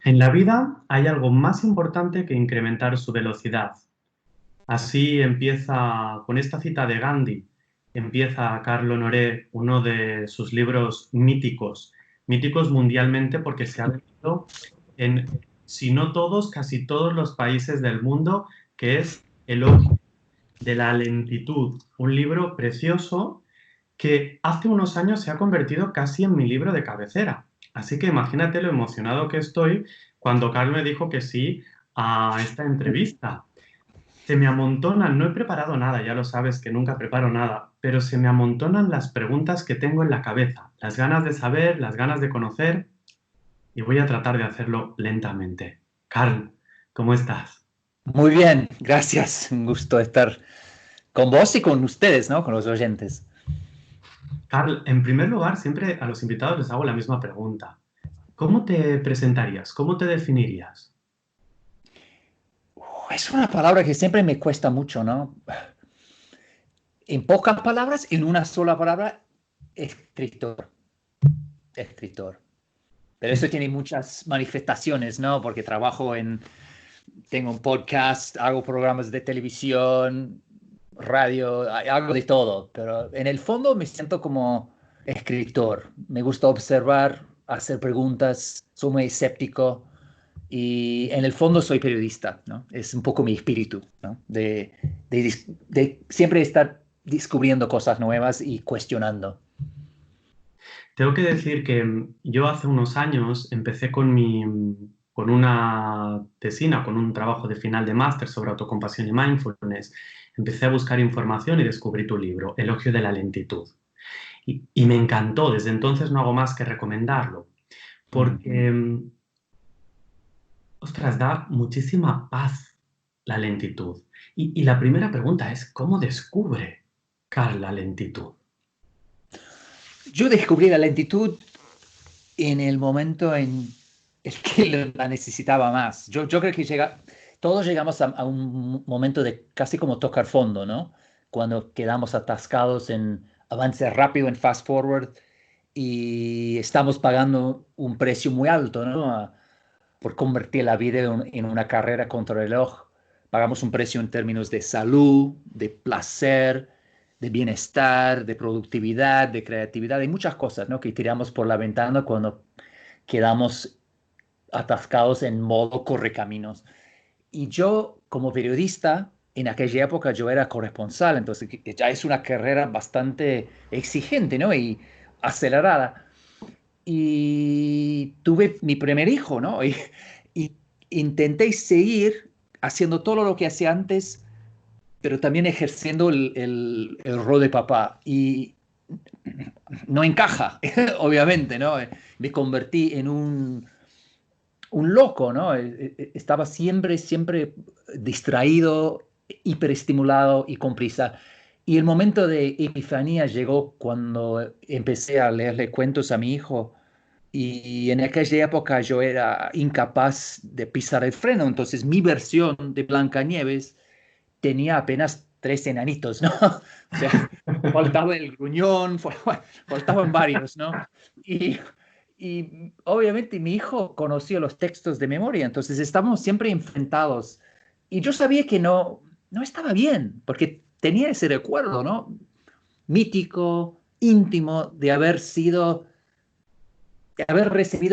En la vida hay algo más importante que incrementar su velocidad. Así empieza, con esta cita de Gandhi, empieza Carlo Honoré uno de sus libros míticos, míticos mundialmente porque se ha vendido en, si no todos, casi todos los países del mundo, que es Elogio de la lentitud, un libro precioso que hace unos años se ha convertido casi en mi libro de cabecera. Así que imagínate lo emocionado que estoy cuando Carl me dijo que sí a esta entrevista. Se me amontonan, no he preparado nada, ya lo sabes que nunca preparo nada, pero se me amontonan las preguntas que tengo en la cabeza, las ganas de saber, las ganas de conocer, y voy a tratar de hacerlo lentamente. Carl, ¿cómo estás? Muy bien, gracias. Un gusto estar con vos y con ustedes, ¿no? Con los oyentes. Carl, en primer lugar, siempre a los invitados les hago la misma pregunta. ¿Cómo te presentarías? ¿Cómo te definirías? Es una palabra que siempre me cuesta mucho, ¿no? En pocas palabras, en una sola palabra, escritor. Escritor. Pero eso tiene muchas manifestaciones, ¿no? Porque tengo un podcast, hago programas de televisión, radio, hago de todo. Pero en el fondo me siento como escritor. Me gusta observar, hacer preguntas, soy muy escéptico. Y en el fondo soy periodista, ¿no? Es un poco mi espíritu, ¿no? De siempre estar descubriendo cosas nuevas y cuestionando. Tengo que decir que yo hace unos años empecé con una tesina, con un trabajo de final de máster sobre autocompasión y mindfulness. Empecé a buscar información y descubrí tu libro, Elogio de la lentitud. Y me encantó, desde entonces no hago más que recomendarlo, Mm. porque, ostras, da muchísima paz la lentitud. Y la primera pregunta es, ¿cómo descubre Carl la lentitud? Yo descubrí la lentitud en el momento en el que la necesitaba más. Yo creo que todos llegamos a un momento de casi como tocar fondo, ¿no? Cuando quedamos atascados en avance rápido, en fast forward, y estamos pagando un precio muy alto, ¿no? Por convertir la vida en una carrera contra el reloj. Pagamos un precio en términos de salud, de placer, de bienestar, de productividad, de creatividad, de muchas cosas, ¿no? Que tiramos por la ventana cuando quedamos atascados en modo correcaminos. Y yo, como periodista, en aquella época yo era corresponsal, entonces que ya es una carrera bastante exigente, ¿no? Y acelerada. Y tuve mi primer hijo, ¿no? Y intenté seguir haciendo todo lo que hacía antes, pero también ejerciendo el rol de papá. Y no encaja, obviamente, ¿no? Me convertí en un loco, ¿no? Estaba siempre distraído, hiperestimulado y con prisa. Y el momento de epifanía llegó cuando empecé a leerle cuentos a mi hijo. Y en aquella época yo era incapaz de pisar el freno, entonces mi versión de Blancanieves tenía apenas tres enanitos, ¿no? O sea, faltaba el gruñón, faltaban varios, ¿no? Y, y obviamente mi hijo conocía los textos de memoria, entonces estábamos siempre enfrentados. Y yo sabía que no estaba bien, porque tenía ese recuerdo, ¿no? Mítico, íntimo, de haber recibido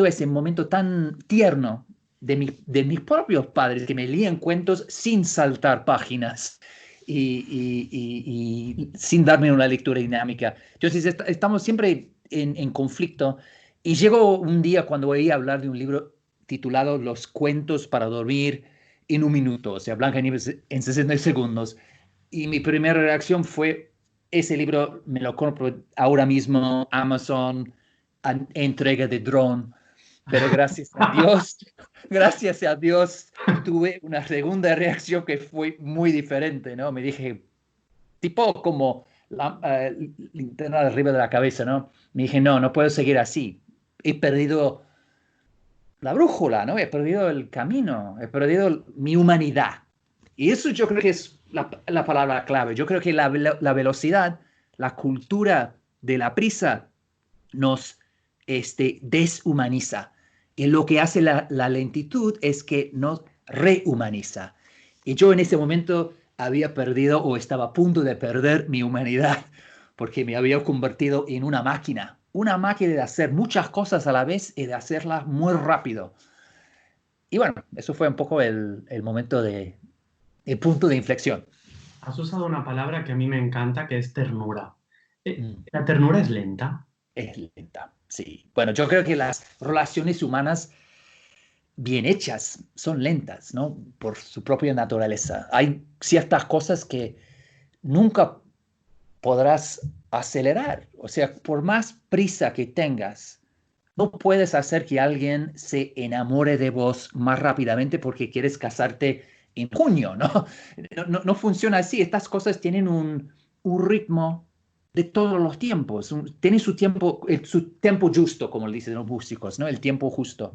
ese momento tan tierno de mis propios padres que me leían cuentos sin saltar páginas y sin darme una lectura dinámica. Entonces estamos siempre en conflicto y llegó un día cuando oí hablar de un libro titulado Los cuentos para dormir en un minuto, o sea, Blancanieves en 60 segundos. Y mi primera reacción fue, ese libro me lo compro ahora mismo, Amazon, entrega de dron, pero gracias a Dios, tuve una segunda reacción que fue muy diferente, ¿no? Me dije, tipo como la linterna de arriba de la cabeza, ¿no? Me dije, no puedo seguir así. He perdido la brújula, ¿no? He perdido el camino, he perdido mi humanidad. Y eso yo creo que es la palabra clave. Yo creo que la velocidad, la cultura de la prisa nos deshumaniza. Y lo que hace la lentitud es que nos rehumaniza. Y yo en ese momento había perdido o estaba a punto de perder mi humanidad porque me había convertido en una máquina de hacer muchas cosas a la vez y de hacerlas muy rápido. Y bueno, eso fue un poco el momento el punto de inflexión. Has usado una palabra que a mí me encanta, que es ternura. Mm. La ternura es lenta. Es lenta, sí. Bueno, yo creo que las relaciones humanas bien hechas son lentas, ¿no? Por su propia naturaleza. Hay ciertas cosas que nunca podrás acelerar. O sea, por más prisa que tengas, no puedes hacer que alguien se enamore de vos más rápidamente porque quieres casarte en junio, ¿no? No funciona así. Estas cosas tienen un ritmo de todos los tiempos. Tienen su tiempo justo, como le dicen los músicos, ¿no? El tiempo justo.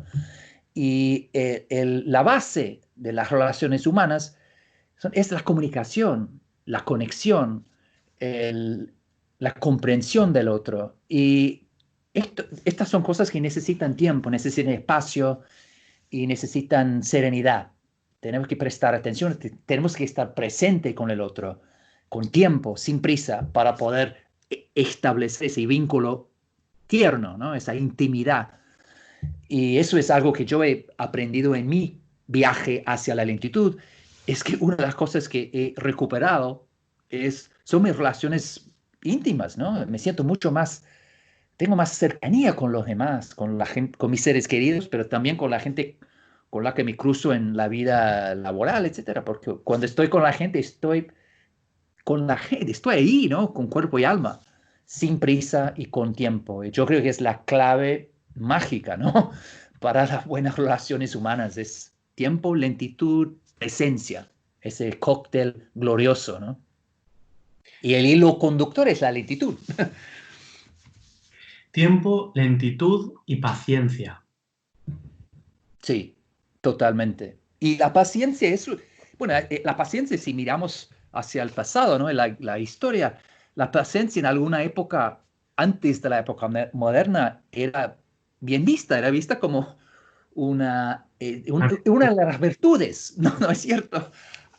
Y la base de las relaciones humanas es la comunicación, la conexión, el- la comprensión del otro. Y estas son cosas que necesitan tiempo, necesitan espacio y necesitan serenidad. Tenemos que prestar atención, tenemos que estar presente con el otro, con tiempo, sin prisa, para poder establecer ese vínculo tierno, ¿no? Esa intimidad. Y eso es algo que yo he aprendido en mi viaje hacia la lentitud. Es que una de las cosas que he recuperado son mis relaciones íntimas, ¿no? Me siento mucho más, tengo más cercanía con los demás, con la gente, con mis seres queridos, pero también con la gente con la que me cruzo en la vida laboral, etcétera. Porque cuando estoy con la gente, estoy con la gente, estoy ahí, ¿no? Con cuerpo y alma, sin prisa y con tiempo. Y yo creo que es la clave mágica, ¿no? Para las buenas relaciones humanas. Es tiempo, lentitud, presencia. Ese cóctel glorioso, ¿no? Y el hilo conductor es la lentitud. Tiempo, lentitud y paciencia. Sí, totalmente. Y la paciencia es, bueno, la paciencia si miramos hacia el pasado, ¿no? La historia, la paciencia en alguna época, antes de la época moderna, era vista como una de las virtudes, ¿no? ¿No es cierto?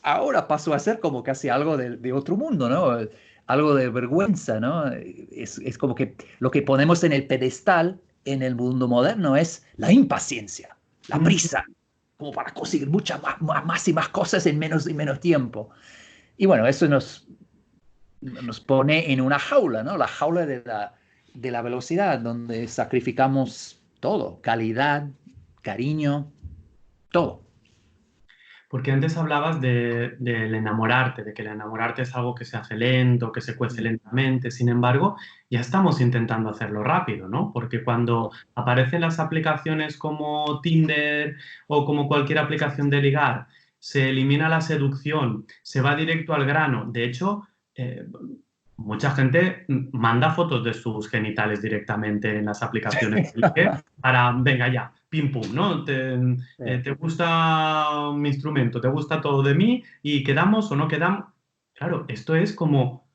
Ahora pasó a ser como casi algo de otro mundo, ¿no? Algo de vergüenza, ¿no? Es como que lo que ponemos en el pedestal en el mundo moderno es la impaciencia, la prisa, como para conseguir muchas más y más cosas en menos y menos tiempo. Y bueno, eso nos pone en una jaula, ¿no? La jaula de la velocidad, donde sacrificamos todo, calidad, cariño, todo. Porque antes hablabas del enamorarte, de que el enamorarte es algo que se hace lento, que se cuece Mm. lentamente. Sin embargo, ya estamos intentando hacerlo rápido, ¿no? Porque cuando aparecen las aplicaciones como Tinder o como cualquier aplicación de ligar, se elimina la seducción, se va directo al grano. De hecho, mucha gente manda fotos de sus genitales directamente en las aplicaciones de ligue para, venga ya, pim pum, ¿no? Te gusta mi instrumento, te gusta todo de mí y quedamos o no quedamos. Claro, esto es como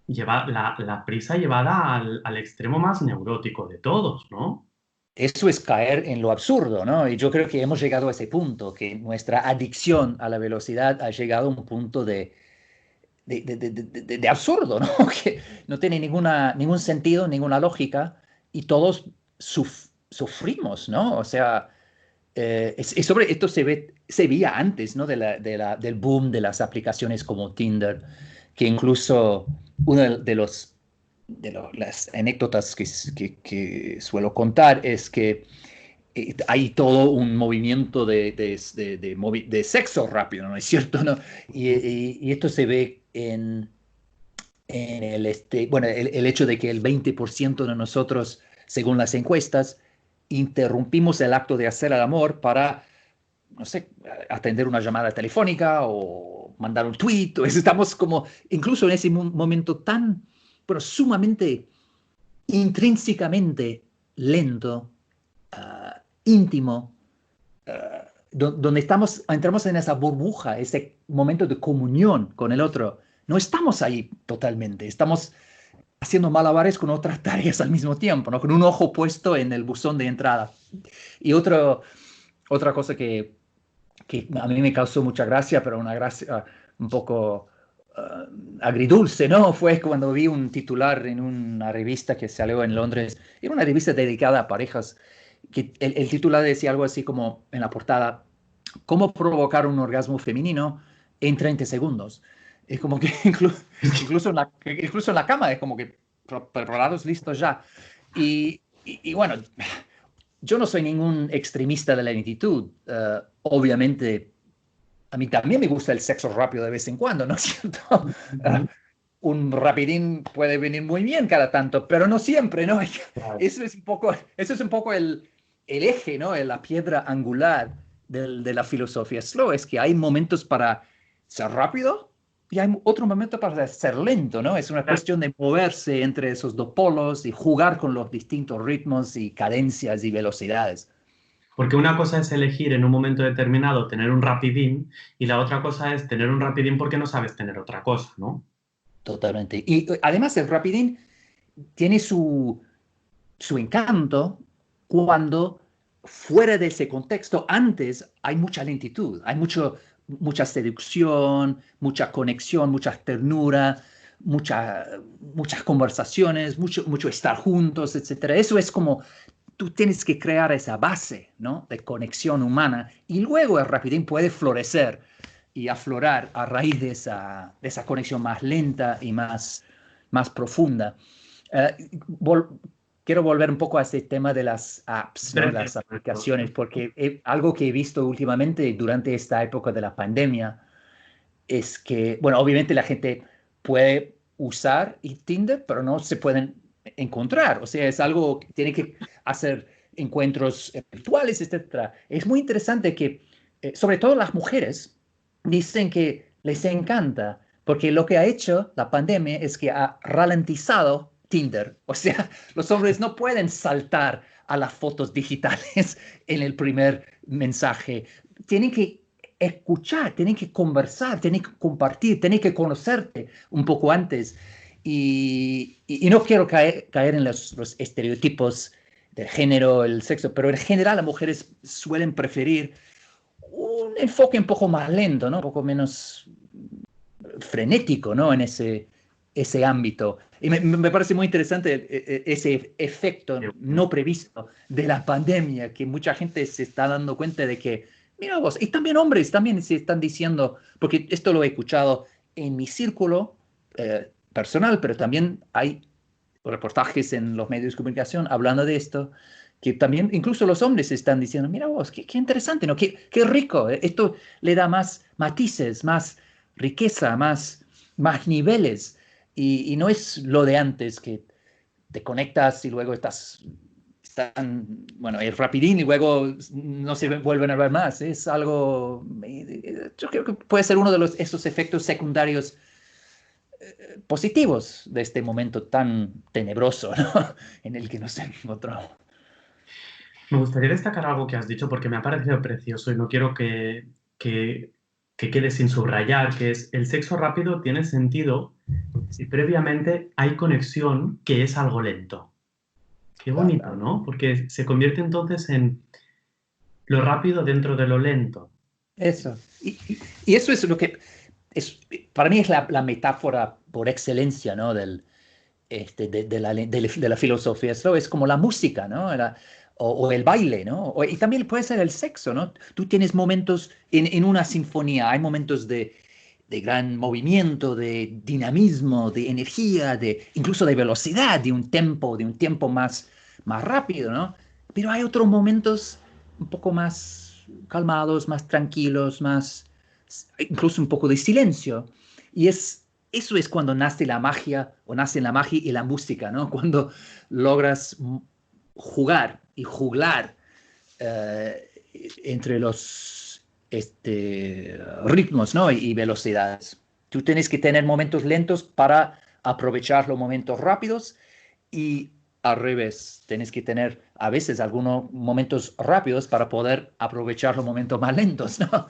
llevar la prisa llevada al extremo más neurótico de todos, ¿no? Eso es caer en lo absurdo, ¿no? Y yo creo que hemos llegado a ese punto, que nuestra adicción a la velocidad ha llegado a un punto de absurdo, ¿no? Que no tiene ningún sentido, ninguna lógica, y todos sufrimos, ¿no? O sea, sobre esto se veía antes, ¿no? Del boom de las aplicaciones como Tinder, que incluso una las anécdotas que suelo contar es que hay todo un movimiento de sexo rápido, ¿no es cierto? ¿No? Y esto se ve en bueno, el hecho de que el 20% de nosotros, según las encuestas, interrumpimos el acto de hacer el amor para, no sé, atender una llamada telefónica o mandar un tweet. Estamos como, incluso en ese momento tan, bueno, sumamente, intrínsecamente lento, íntimo, donde entramos en esa burbuja, ese momento de comunión con el otro. No estamos ahí totalmente, estamos haciendo malabares con otras tareas al mismo tiempo, ¿no? Con un ojo puesto en el buzón de entrada. Y otra cosa que a mí me causó mucha gracia, pero una gracia un poco agridulce, ¿no? Fue cuando vi un titular en una revista que salió en Londres, era una revista dedicada a parejas, que el titular decía algo así como en la portada, ¿cómo provocar un orgasmo femenino en 30 segundos? Es como que incluso en la cama es como que preparados, listos ya. Y bueno, yo no soy ningún extremista de la lentitud. Obviamente, a mí también me gusta el sexo rápido de vez en cuando, ¿no es cierto? Ujú. Un rapidín puede venir muy bien cada tanto, pero no siempre, ¿no? Claro. Eso es un poco el eje, ¿no? La piedra angular de la filosofía slow, es que hay momentos para ser rápido y hay otro momento para ser lento, ¿no? Es una cuestión de moverse entre esos dos polos y jugar con los distintos ritmos y cadencias y velocidades. Porque una cosa es elegir en un momento determinado tener un rapidín y la otra cosa es tener un rapidín porque no sabes tener otra cosa, ¿no? Totalmente. Y además el rapidín tiene su encanto cuando fuera de ese contexto, antes hay mucha lentitud, hay mucha seducción, mucha conexión, mucha ternura, muchas conversaciones, mucho estar juntos, etcétera. Eso es como tú tienes que crear esa base, ¿no? De conexión humana y luego el rapidín puede florecer y aflorar a raíz de esa conexión más lenta y más profunda. Vol Quiero volver un poco a este tema de las apps, ¿no? Las Perfecto, esto. aplicaciones, porque algo que he visto últimamente durante esta época de la pandemia es que, bueno, obviamente la gente puede usar Tinder, pero no se pueden encontrar. O sea, es algo que tiene que hacer encuentros virtuales, etcétera. Es muy interesante que, sobre todo las mujeres, dicen que les encanta, porque lo que ha hecho la pandemia es que ha ralentizado Tinder. O sea, los hombres no pueden saltar a las fotos digitales en el primer mensaje. Tienen que escuchar, tienen que conversar, tienen que compartir, tienen que conocerte un poco antes. Y no quiero caer en los estereotipos de género, el sexo, pero en general las mujeres suelen preferir un enfoque un poco más lento, ¿no? Un poco menos frenético, ¿no? En ese ámbito. Y me parece muy interesante ese efecto no previsto de la pandemia, que mucha gente se está dando cuenta de que, mira vos, y también hombres también se están diciendo, porque esto lo he escuchado en mi círculo personal, pero también hay reportajes en los medios de comunicación hablando de esto, que también incluso los hombres están diciendo, mira vos, qué interesante, ¿no? Qué rico, esto le da más matices, más riqueza, más niveles, y no es lo de antes, que te conectas y luego bueno, es rapidín y luego no se vuelven a ver más. Es algo, yo creo que puede ser uno de esos efectos secundarios positivos de este momento tan tenebroso, ¿no? En el que nos encontramos. Me gustaría destacar algo que has dicho porque me ha parecido precioso y no quiero que, que quede sin subrayar, que es el sexo rápido tiene sentido si previamente hay conexión, que es algo lento. Qué bonito, Claro. ¿no? Porque se convierte entonces en lo rápido dentro de lo lento. Eso. Y eso es lo que es, para mí es la metáfora por excelencia, ¿no? De la filosofía. Eso es como la música, ¿no? O el baile, ¿no? Y también puede ser el sexo, ¿no? Tú tienes momentos en una sinfonía, hay momentos de gran movimiento, de dinamismo, de energía, incluso de velocidad, de un tiempo más rápido, ¿no? Pero hay otros momentos un poco más calmados, más tranquilos, incluso un poco de silencio. Y eso es cuando nace la magia, o nace la magia y la música, ¿no? Cuando logras jugar y juglar eh, entre los ritmos, ¿no? Y velocidades. Tú tienes que tener momentos lentos para aprovechar los momentos rápidos y al revés, tienes que tener a veces algunos momentos rápidos para poder aprovechar los momentos más lentos, ¿no?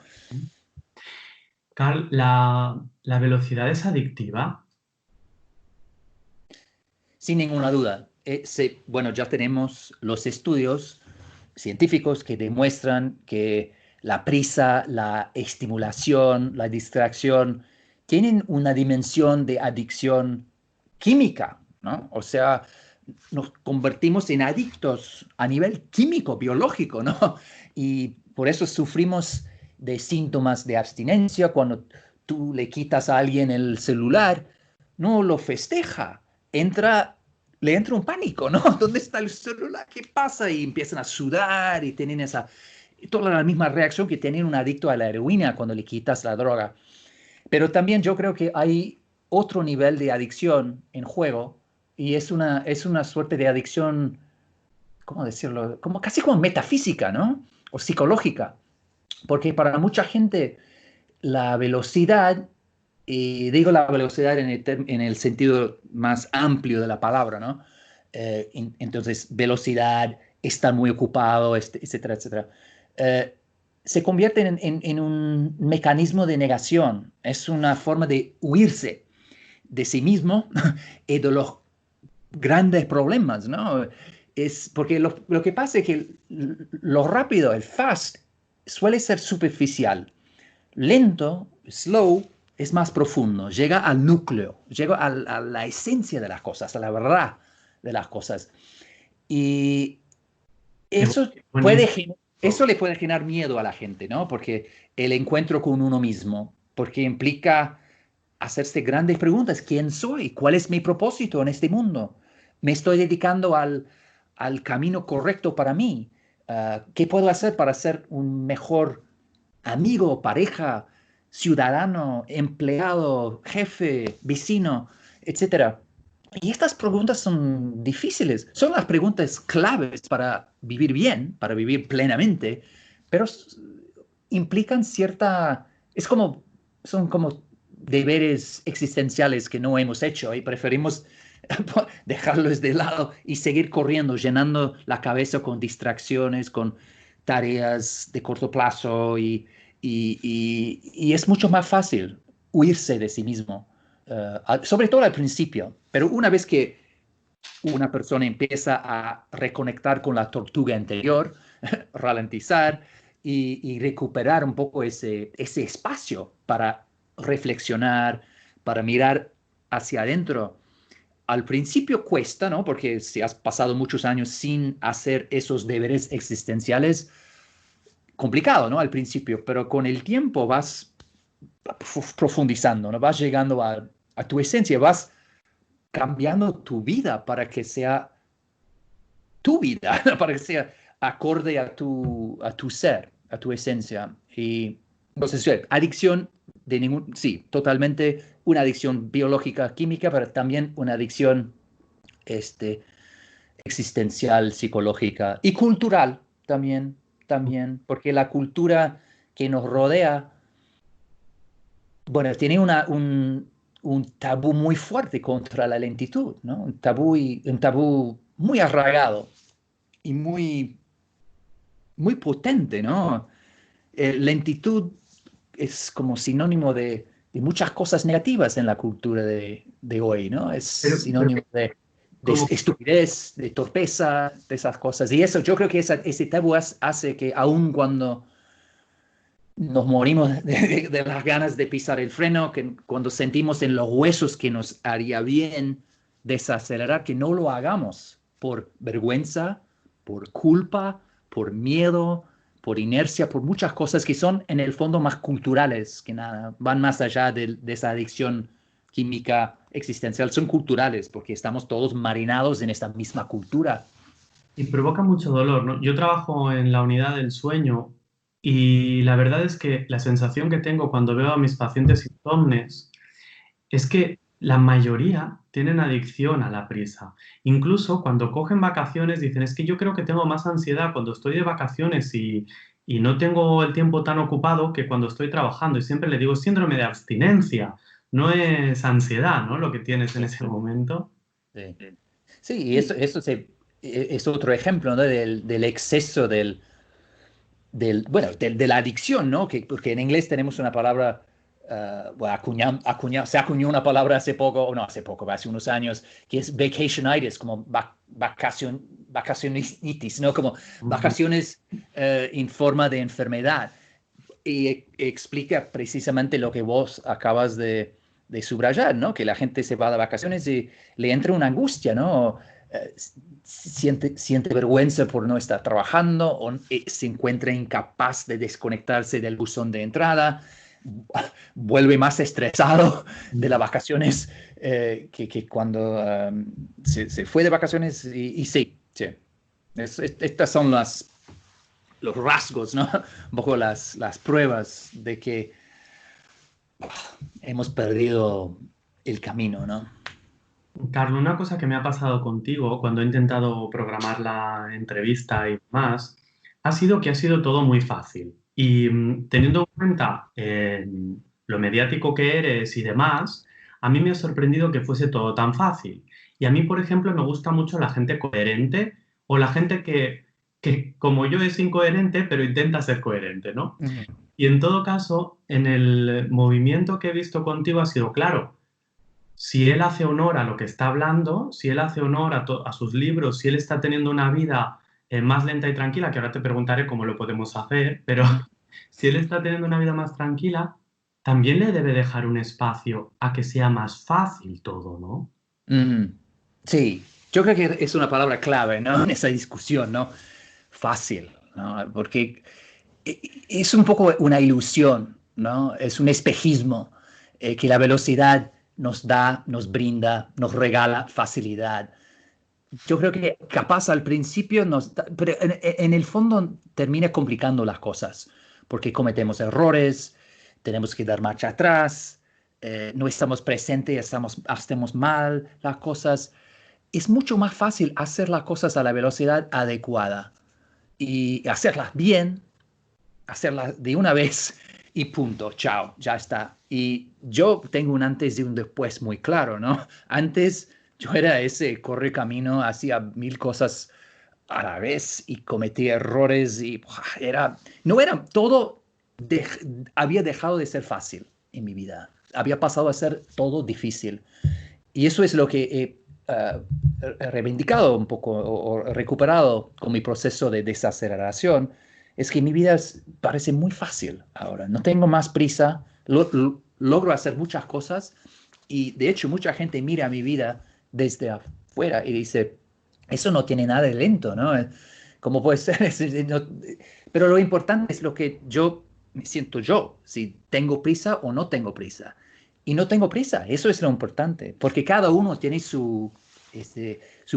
Carl, la velocidad es adictiva. sin ninguna duda. Bueno, ya tenemos los estudios científicos que demuestran que la prisa, la estimulación, la distracción tienen una dimensión de adicción química, ¿no? O sea, nos convertimos en adictos a nivel químico, biológico, ¿no? Y por eso sufrimos de síntomas de abstinencia. Cuando tú le quitas a alguien el celular, no lo festeja, le entra un pánico, ¿no? ¿Dónde está el celular? ¿Qué pasa? Y empiezan a sudar y tienen toda la misma reacción que tienen un adicto a la heroína cuando le quitas la droga. Pero también yo creo que hay otro nivel de adicción en juego y es una suerte de adicción, ¿cómo decirlo? Casi como metafísica, ¿no? O psicológica. Porque para mucha gente la velocidad, y digo la velocidad en el sentido más amplio de la palabra, ¿no? Entonces, velocidad, estar muy ocupado, etcétera, etcétera. Eh, Se convierte en un mecanismo de negación. Es una forma de huirse de sí mismo y de los grandes problemas, ¿no? Es porque lo que pasa es que lo rápido, el fast, suele ser superficial. Lento, slow, es más profundo, llega al núcleo, llega a la esencia de las cosas, a la verdad de las cosas. Y Qué eso bonito. eso le puede generar miedo a la gente, ¿no? Porque el encuentro con uno mismo, porque implica hacerse grandes preguntas. ¿Quién soy? ¿Cuál es mi propósito en este mundo? ¿Me estoy dedicando al camino correcto para mí? ¿Qué puedo hacer para ser un mejor amigo, pareja, ciudadano, empleado, jefe, vecino, etcétera? Y estas preguntas son difíciles, son las preguntas claves para vivir bien, para vivir plenamente, pero implican son como deberes existenciales que no hemos hecho y preferimos dejarlos de lado y seguir corriendo, llenando la cabeza con distracciones, con tareas de corto plazo y es mucho más fácil huirse de sí mismo, sobre todo al principio, pero una vez que una persona empieza a reconectar con la tortuga anterior, ralentizar y recuperar un poco ese espacio para reflexionar, para mirar hacia adentro. Al principio cuesta, ¿no? Porque si has pasado muchos años sin hacer esos deberes existenciales, complicado, ¿no? Al principio, pero con el tiempo vas profundizando, ¿no? Vas llegando a tu esencia, vas cambiando tu vida para que sea tu vida, para que sea acorde a tu ser, a tu esencia. Y entonces, sí, adicción sí, totalmente una adicción biológica, química, pero también una adicción este, existencial, psicológica y cultural también, porque la cultura que nos rodea, bueno, tiene un tabú muy fuerte contra la lentitud, ¿no? Un tabú muy arraigado y muy potente, ¿no? Lentitud es como sinónimo de muchas cosas negativas en la cultura de hoy, ¿no? Es Pero sinónimo de como, estupidez, de torpeza, de esas cosas. Y eso, yo creo que ese tabú hace que aun cuando nos morimos de las ganas de pisar el freno, que cuando sentimos en los huesos que nos haría bien desacelerar, que no lo hagamos por vergüenza, por culpa, por miedo, por inercia, por muchas cosas que son en el fondo más culturales que nada, van más allá de esa adicción química existencial, son culturales porque estamos todos marinados en esta misma cultura. y provoca mucho dolor, ¿no? Yo trabajo en la unidad del sueño y la verdad es que la sensación que tengo cuando veo a mis pacientes insomnes es que la mayoría tienen adicción a la prisa. Incluso cuando cogen vacaciones dicen, es que yo creo que tengo más ansiedad cuando estoy de vacaciones y no tengo el tiempo tan ocupado que cuando estoy trabajando. Y siempre le digo, síndrome de abstinencia, no es ansiedad, ¿no? Lo que tienes en Sí, ese momento. sí. Sí, y es otro ejemplo, ¿no? Del exceso bueno, de la adicción, ¿no? Porque en inglés tenemos una palabra bueno, se acuñó una palabra hace poco, no hace poco, hace unos años, que es vacationitis, como vacacionitis, ¿no? Como vacaciones en forma de enfermedad. Y explica precisamente lo que vos acabas de subrayar, ¿no? Que la gente se va de vacaciones y le entra una angustia, ¿no? Siente vergüenza por no estar trabajando o se encuentra incapaz de desconectarse del buzón de entrada, vuelve más estresado de las vacaciones que cuando se fue de vacaciones y sí. Estas son los rasgos, ¿no? Un poco las pruebas de que hemos perdido el camino, ¿no? Carlos, una cosa que me ha pasado contigo cuando he intentado programar la entrevista y demás, ha sido que ha sido todo muy fácil. Y teniendo en cuenta lo mediático que eres y demás, a mí me ha sorprendido que fuese todo tan fácil. Y a mí, por ejemplo, me gusta mucho la gente coherente o la gente que como yo es incoherente, pero intenta ser coherente, ¿no? Uh-huh. Y en todo caso, en el movimiento que he visto contigo ha sido claro. Si él hace honor a lo que está hablando, si él hace honor a sus libros, si él está teniendo una vida más lenta y tranquila, que ahora te preguntaré cómo lo podemos hacer, pero si él está teniendo una vida más tranquila, también le debe dejar un espacio a que sea más fácil todo, ¿no? Uh-huh. Sí, yo creo que es una palabra clave, ¿no? En esa discusión, ¿no? Fácil, ¿no? Porque es un poco una ilusión, ¿no? Es un espejismo que la velocidad nos da, nos brinda, nos regala facilidad. Yo creo que capaz al principio pero en el fondo termina complicando las cosas, porque cometemos errores, tenemos que dar marcha atrás, no estamos presentes, hacemos mal las cosas. Es mucho más fácil hacer las cosas a la velocidad adecuada y hacerlas bien, hacerlas de una vez y punto, chao, ya está. Y yo tengo un antes y un después muy claro, ¿no? Antes yo era ese corre camino, hacía mil cosas a la vez y cometía errores y no era todo, había dejado de ser fácil en mi vida, había pasado a ser todo difícil. Y eso es lo que he reivindicado un poco o recuperado con mi proceso de desaceleración, es que mi vida parece muy fácil ahora. No tengo más prisa, logro hacer muchas cosas y de hecho mucha gente mira mi vida desde afuera y dice, eso no tiene nada de lento, ¿no? ¿Cómo puede ser? Pero lo importante es lo que yo me siento yo, si tengo prisa o no tengo prisa. Y no tengo prisa, eso es lo importante, porque cada uno tiene su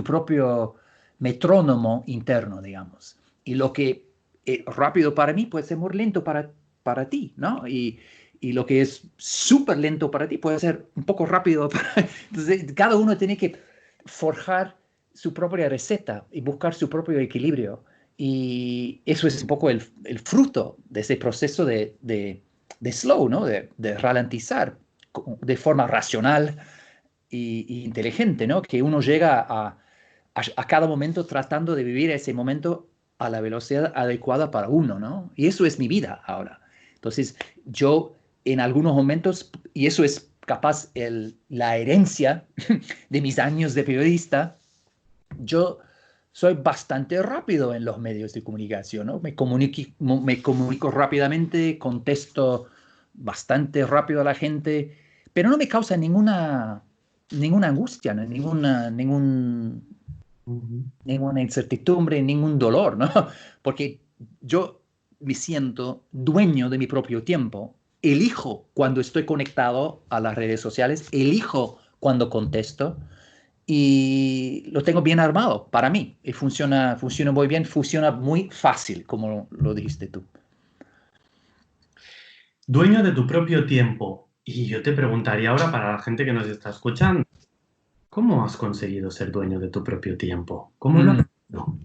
propio metrónomo interno, digamos. Y lo que es rápido para mí puede ser muy lento para ti, ¿no? Y lo que es súper lento para ti puede ser un poco rápido. Entonces, cada uno tiene que forjar su propia receta y buscar su propio equilibrio. Y eso es un poco el fruto de ese proceso de slow, ¿no? De ralentizar de forma racional y inteligente, ¿no? Que uno llega a cada momento tratando de vivir ese momento a la velocidad adecuada para uno, ¿no? Y eso es mi vida ahora. Entonces, yo en algunos momentos, y eso es capaz la herencia de mis años de periodista, yo soy bastante rápido en los medios de comunicación, ¿no? Me comunico rápidamente, contesto bastante rápido a la gente, pero no me causa ninguna angustia, ¿no? Ninguna incertidumbre, ningún dolor, ¿no? Porque yo me siento dueño de mi propio tiempo. Elijo cuando estoy conectado a las redes sociales, elijo cuando contesto y lo tengo bien armado para mí. Y funciona muy bien, funciona muy fácil, como lo dijiste tú. Dueño de tu propio tiempo. Y yo te preguntaría ahora para la gente que nos está escuchando, ¿cómo has conseguido ser dueño de tu propio tiempo? ¿Cómo lo has hecho?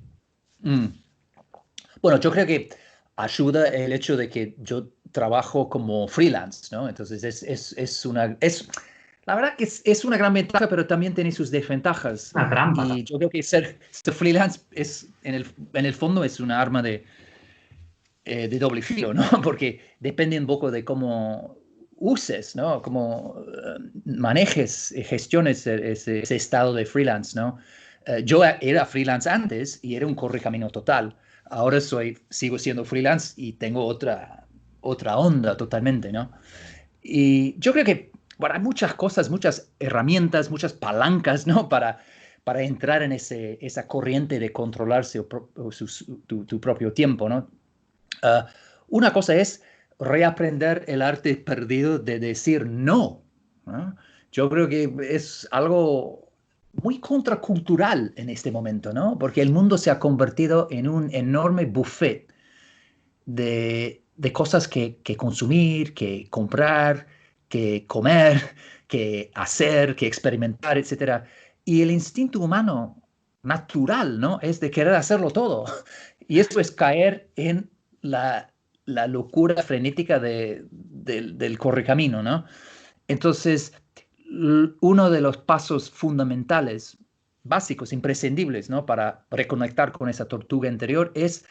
Bueno, yo creo que ayuda el hecho de que yo trabajo como freelance, ¿no? Entonces la verdad que es una gran ventaja, pero también tiene sus desventajas. Una trampa. Y yo creo que ser freelance en el fondo es una arma de doble filo, ¿no? Porque depende un poco de cómo uses, ¿no? Como manejes y gestiones ese estado de freelance, ¿no? Yo era freelance antes y era un correcamino total. Ahora sigo siendo freelance y tengo otra onda totalmente, ¿no? Y yo creo que, bueno, hay muchas cosas, muchas herramientas, muchas palancas, ¿no? Para entrar en esa corriente de controlarse tu propio tiempo, ¿no? Ah, una cosa es reaprender el arte perdido de decir no, ¿no? Yo creo que es algo muy contracultural en este momento, ¿no? Porque el mundo se ha convertido en un enorme buffet de cosas que consumir, que comprar, que comer, que hacer, que experimentar, etcétera. Y el instinto humano natural, ¿no? Es de querer hacerlo todo. Y eso es caer en la locura frenética del correcamino, ¿no? Entonces, uno de los pasos fundamentales, básicos, imprescindibles, ¿no? Para reconectar con esa tortuga interior es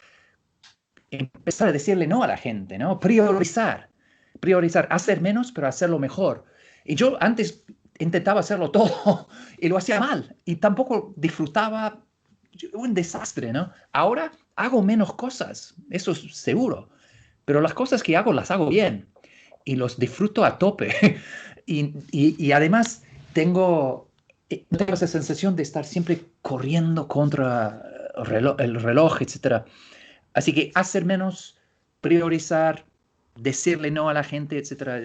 empezar a decirle no a la gente, ¿no? Priorizar, hacer menos, pero hacerlo mejor. Y yo antes intentaba hacerlo todo y lo hacía mal y tampoco disfrutaba, un desastre, ¿no? Ahora hago menos cosas, eso es seguro, pero las cosas que hago las hago bien y los disfruto a tope. Y además no tengo esa sensación de estar siempre corriendo contra el reloj, etcétera. Así que hacer menos, priorizar, decirle no a la gente, etcétera,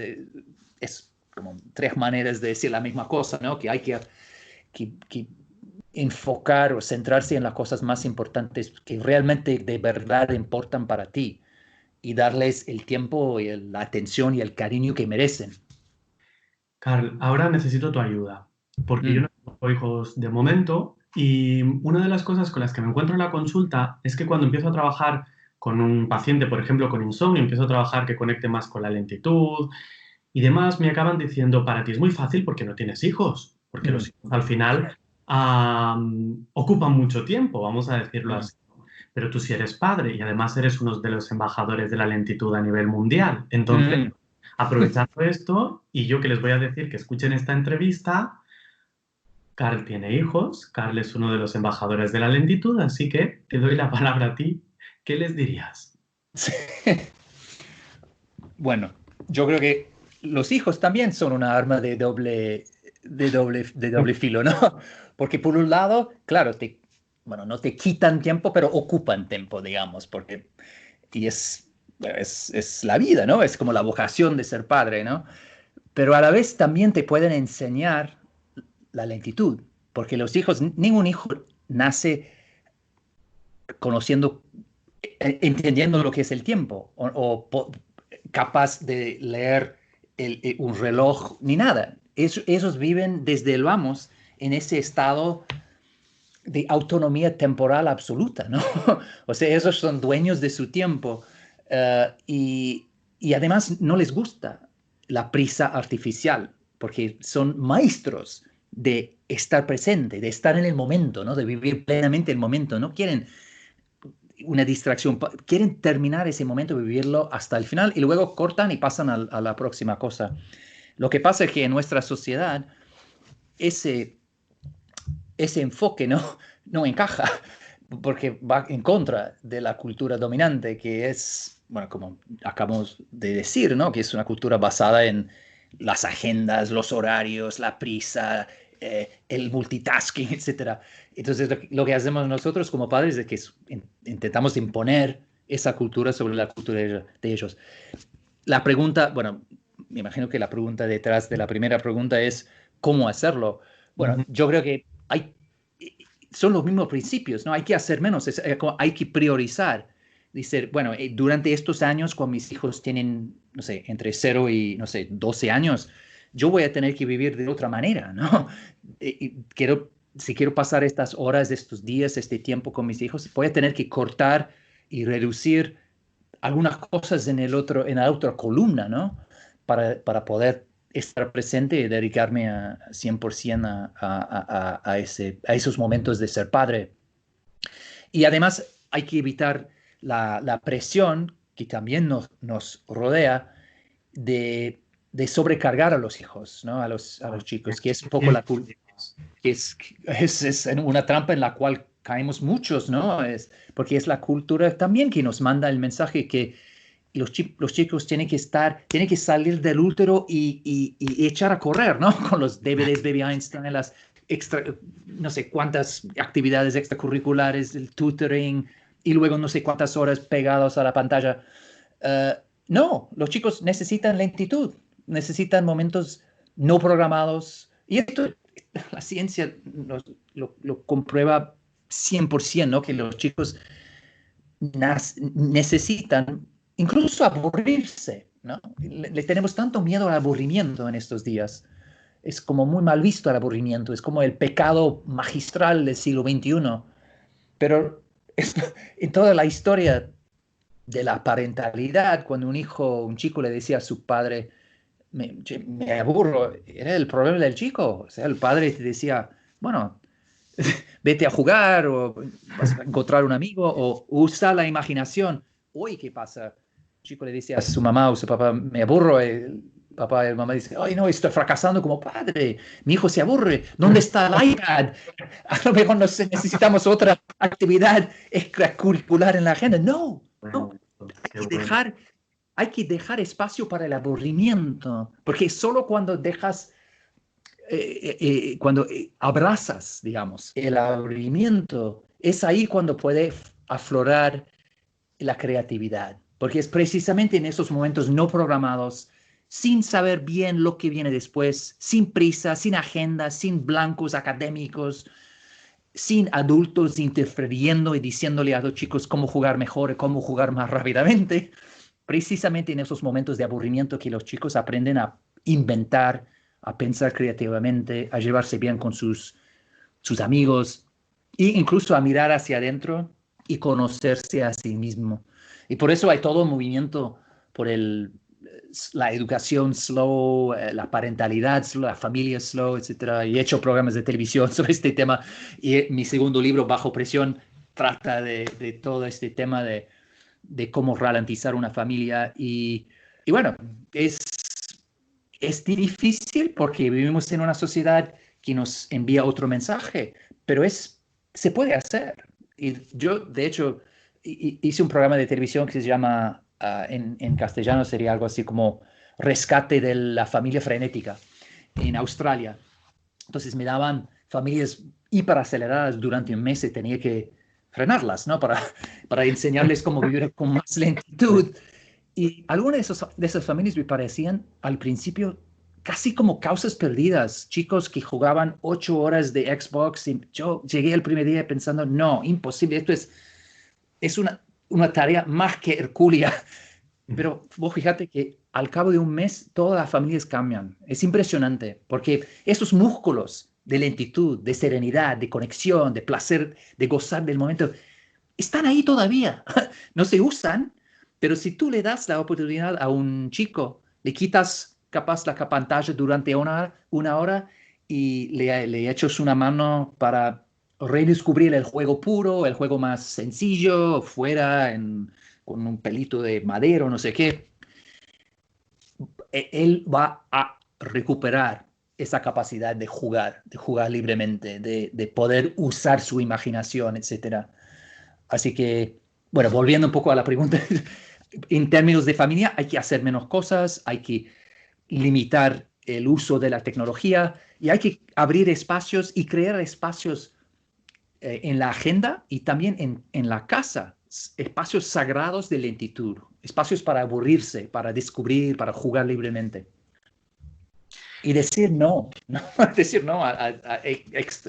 es como tres maneras de decir la misma cosa, ¿no? Que hay que enfocar o centrarse en las cosas más importantes que realmente de verdad importan para ti y darles el tiempo y la atención y el cariño que merecen. Carl, ahora necesito tu ayuda, porque yo Mm, no tengo hijos de momento y una de las cosas con las que me encuentro en la consulta es que cuando empiezo a trabajar con un paciente, por ejemplo, con insomnio, empiezo a trabajar que conecte más con la lentitud y demás, me acaban diciendo, para ti es muy fácil porque no tienes hijos, porque los mm, hijos al final ocupan mucho tiempo, vamos a decirlo mm, así. Pero tú sí eres padre y además eres uno de los embajadores de la lentitud a nivel mundial. Entonces, mm. aprovechando esto, y yo que les voy a decir que escuchen esta entrevista, Carl tiene hijos, Carl es uno de los embajadores de la lentitud, así que te doy la palabra a ti. ¿Qué les dirías? Sí. Bueno, yo creo que los hijos también son una arma de doble filo, ¿no? Porque por un lado, claro, bueno, no te quitan tiempo, pero ocupan tiempo, digamos, y es la vida, ¿no? Es como la vocación de ser padre, ¿no? Pero a la vez también te pueden enseñar la lentitud, porque ningún hijo nace conociendo, entendiendo lo que es el tiempo o capaz de leer un reloj ni nada. Esos viven desde el vamos en ese estado de autonomía temporal absoluta, ¿no? O sea, esos son dueños de su tiempo y además no les gusta la prisa artificial porque son maestros de estar presente, de estar en el momento, ¿no? De vivir plenamente el momento. No quieren una distracción. Quieren terminar ese momento, vivirlo hasta el final y luego cortan y pasan a la próxima cosa. Lo que pasa es que en nuestra sociedad ese, ese enfoque no encaja porque va en contra de la cultura dominante que es, bueno, como acabamos de decir, ¿no? Que es una cultura basada en las agendas, los horarios, la prisa, el multitasking, etcétera. Entonces, lo que hacemos nosotros como padres es que intentamos imponer esa cultura sobre la cultura de ellos. La pregunta, bueno, me imagino que la pregunta detrás de la primera pregunta es ¿cómo hacerlo? Bueno, Ujú. yo creo que son los mismos principios, ¿no? Hay que hacer menos, hay que priorizar. Dice, bueno, durante estos años, cuando mis hijos tienen, no sé, entre 0 y, no sé, 12 años, yo voy a tener que vivir de otra manera, ¿no? Si quiero pasar estas horas, estos días, este tiempo con mis hijos, voy a tener que cortar y reducir algunas cosas en la otra columna, ¿no? Para poder estar presente y dedicarme 100% a esos momentos de ser padre. Y además hay que evitar la presión que también nos rodea de de sobrecargar a los hijos, ¿no? A los chicos, que es un poco es una trampa en la cual caemos muchos, ¿no? Porque es la cultura también que nos manda el mensaje que los chicos tienen que salir del útero y echar a correr, ¿no? Con los DVDs Baby Einstein, las no sé cuántas actividades extracurriculares, el tutoring, y luego no sé cuántas horas pegados a la pantalla. No, los chicos necesitan lentitud, necesitan momentos no programados. Y esto, la ciencia lo comprueba 100%, ¿no? Que los chicos necesitan incluso aburrirse, ¿no? Le tenemos tanto miedo al aburrimiento en estos días. Es como muy mal visto el aburrimiento, es como el pecado magistral del siglo XXI. Pero en toda la historia de la parentalidad, cuando un chico le decía a su padre, me aburro, era el problema del chico. O sea, el padre te decía, bueno, vete a jugar o vas a encontrar un amigo o usa la imaginación. Hoy, ¿qué pasa? El chico le dice a su mamá o su papá, me aburro. El papá y la mamá dicen, ay, no, estoy fracasando como padre. Mi hijo se aburre. ¿Dónde está el iPad? A lo mejor necesitamos otra actividad extracurricular en la agenda. No, no. Hay que dejar espacio para el aburrimiento, porque solo cuando dejas cuando abrazas, digamos, el aburrimiento, es ahí cuando puede aflorar la creatividad, porque es precisamente en esos momentos no programados, sin saber bien lo que viene después, sin prisa, sin agenda, sin blancos académicos, sin adultos interfiriendo y diciéndole a los chicos cómo jugar mejor y cómo jugar más rápidamente. Precisamente en esos momentos de aburrimiento que los chicos aprenden a inventar, a pensar creativamente, a llevarse bien con sus amigos e incluso a mirar hacia adentro y conocerse a sí mismo. Y por eso hay todo un movimiento por la educación slow, la parentalidad slow, la familia slow, etc. Y he hecho programas de televisión sobre este tema. Y mi segundo libro, Bajo Presión, trata de todo este tema de cómo ralentizar una familia. Y bueno, es difícil porque vivimos en una sociedad que nos envía otro mensaje, pero se puede hacer. Y yo, de hecho, hice un programa de televisión que se llama, en castellano sería algo así como Rescate de la Familia Frenética en Australia. Entonces me daban familias hiperaceleradas durante un mes y tenía que frenarlas, ¿no? Para enseñarles cómo vivir con más lentitud. Y algunas de esas familias me parecían al principio casi como causas perdidas, chicos que jugaban 8 horas de Xbox y yo llegué el primer día pensando, no, imposible, esto es una tarea más que hercúlea. Pero vos fíjate que al cabo de un mes todas las familias cambian. Es impresionante porque esos músculos de lentitud, de serenidad, de conexión, de placer, de gozar del momento, están ahí todavía. No se usan, pero si tú le das la oportunidad a un chico, le quitas capaz la pantalla durante una hora y le echas una mano para redescubrir el juego puro, el juego más sencillo, fuera con un pelito de madera, no sé qué, él va a recuperar esa capacidad de jugar libremente, de poder usar su imaginación, etcétera. Así que, bueno, volviendo un poco a la pregunta, en términos de familia hay que hacer menos cosas, hay que limitar el uso de la tecnología y hay que abrir espacios y crear espacios en la agenda y también en la casa, espacios sagrados de lentitud, espacios para aburrirse, para descubrir, para jugar libremente. Y decir no, ¿no? Decir no a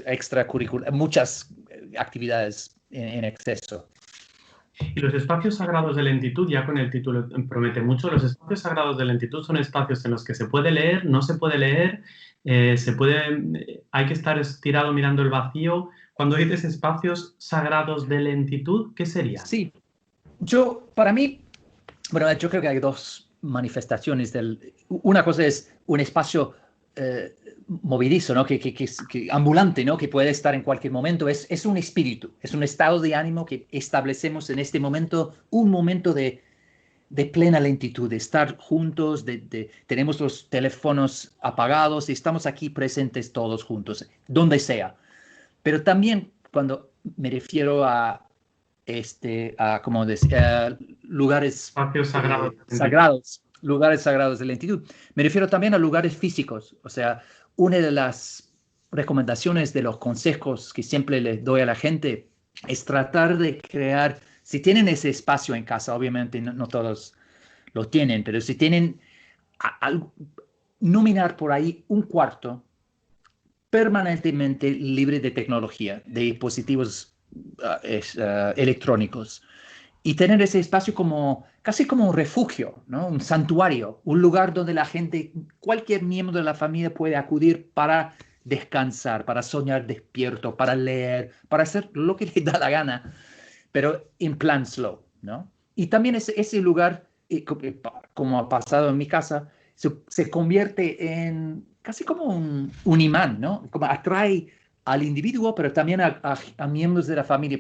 extracurricular, muchas actividades en exceso. Y los espacios sagrados de lentitud, ya con el título promete mucho, los espacios sagrados de lentitud son espacios en los que se puede leer, no se puede leer, hay que estar estirado mirando el vacío. Cuando dices espacios sagrados de lentitud, ¿qué sería? Sí, para mí, bueno, yo creo que hay dos manifestaciones una cosa es un espacio movedizo, ¿no? Que ambulante, ¿no? Que puede estar en cualquier momento. Es un espíritu, es un estado de ánimo que establecemos en este momento, un momento de de plena lentitud, de estar juntos, tenemos los teléfonos apagados y estamos aquí presentes todos juntos, donde sea. Pero también cuando me refiero como decía, lugares Espacios sagrados. sagrados, lugares sagrados de lentitud, me refiero también a lugares físicos. O sea, una de las recomendaciones de los consejos que siempre les doy a la gente es tratar de crear, si tienen ese espacio en casa, obviamente no todos lo tienen, pero si tienen, nominar por ahí un cuarto permanentemente libre de tecnología, de dispositivos electrónicos, y tener ese espacio como casi como un refugio, ¿no? Un santuario, un lugar donde la gente, cualquier miembro de la familia puede acudir para descansar, para soñar despierto, para leer, para hacer lo que le da la gana, pero en plan slow, ¿no? Y también ese lugar, como ha pasado en mi casa, se convierte en casi como un imán, ¿no? Como atrae al individuo, pero también a miembros de la familia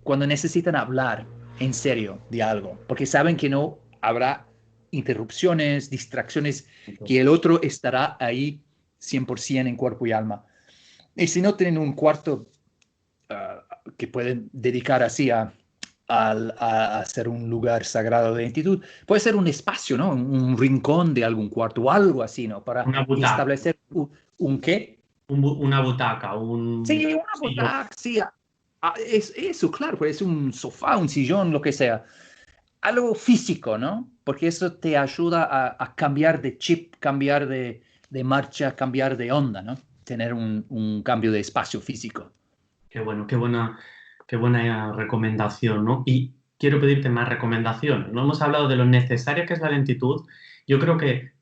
cuando necesitan hablar en serio de algo, porque saben que no habrá interrupciones, distracciones, que el otro estará ahí 100% en cuerpo y alma. Y si no tienen un cuarto que pueden dedicar así a ser un lugar sagrado de lentitud, puede ser un espacio, ¿no? Un rincón de algún cuarto o algo así, ¿no? Para Una butaca. establecer un ¿qué? Una butaca, Sí, una butaca, sí. Es eso, claro, pues es un sofá, un sillón, lo que sea. Algo físico, ¿no? Porque eso te ayuda a cambiar de chip, cambiar de marcha, cambiar de onda, ¿no? Tener un cambio de espacio físico. Qué bueno, qué buena recomendación, ¿no? Y quiero pedirte más recomendaciones. No hemos hablado de lo necesaria que es la lentitud. Yo creo que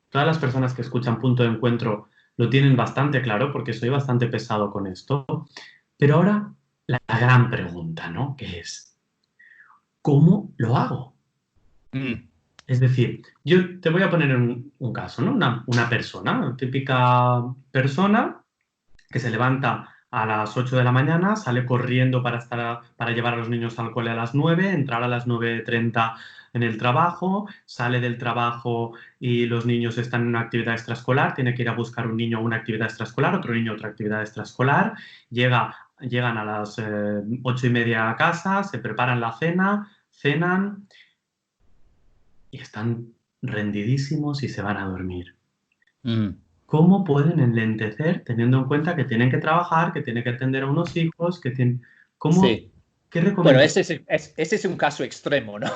todas las personas que escuchan Punto de Encuentro lo tienen bastante claro porque soy bastante pesado con esto. Pero ahora la gran pregunta, ¿no? Que es, ¿cómo lo hago? Es decir, yo te voy a poner un caso, ¿no? Una persona, una típica persona que se levanta a las 8 de la mañana, sale corriendo para llevar a los niños al cole a las 9, entrar a las 9:30 en el trabajo, sale del trabajo y los niños están en una actividad extraescolar, tiene que ir a buscar un niño a una actividad extraescolar, otro niño a otra actividad extraescolar, llegan a las 8:30 a casa, se preparan la cena, cenan y están rendidísimos y se van a dormir. ¿Cómo pueden enlentecer teniendo en cuenta que tienen que trabajar, que tienen que atender a unos hijos, que tienen... Sí. ¿Qué Bueno, recomiendas? ese es un caso extremo, ¿no?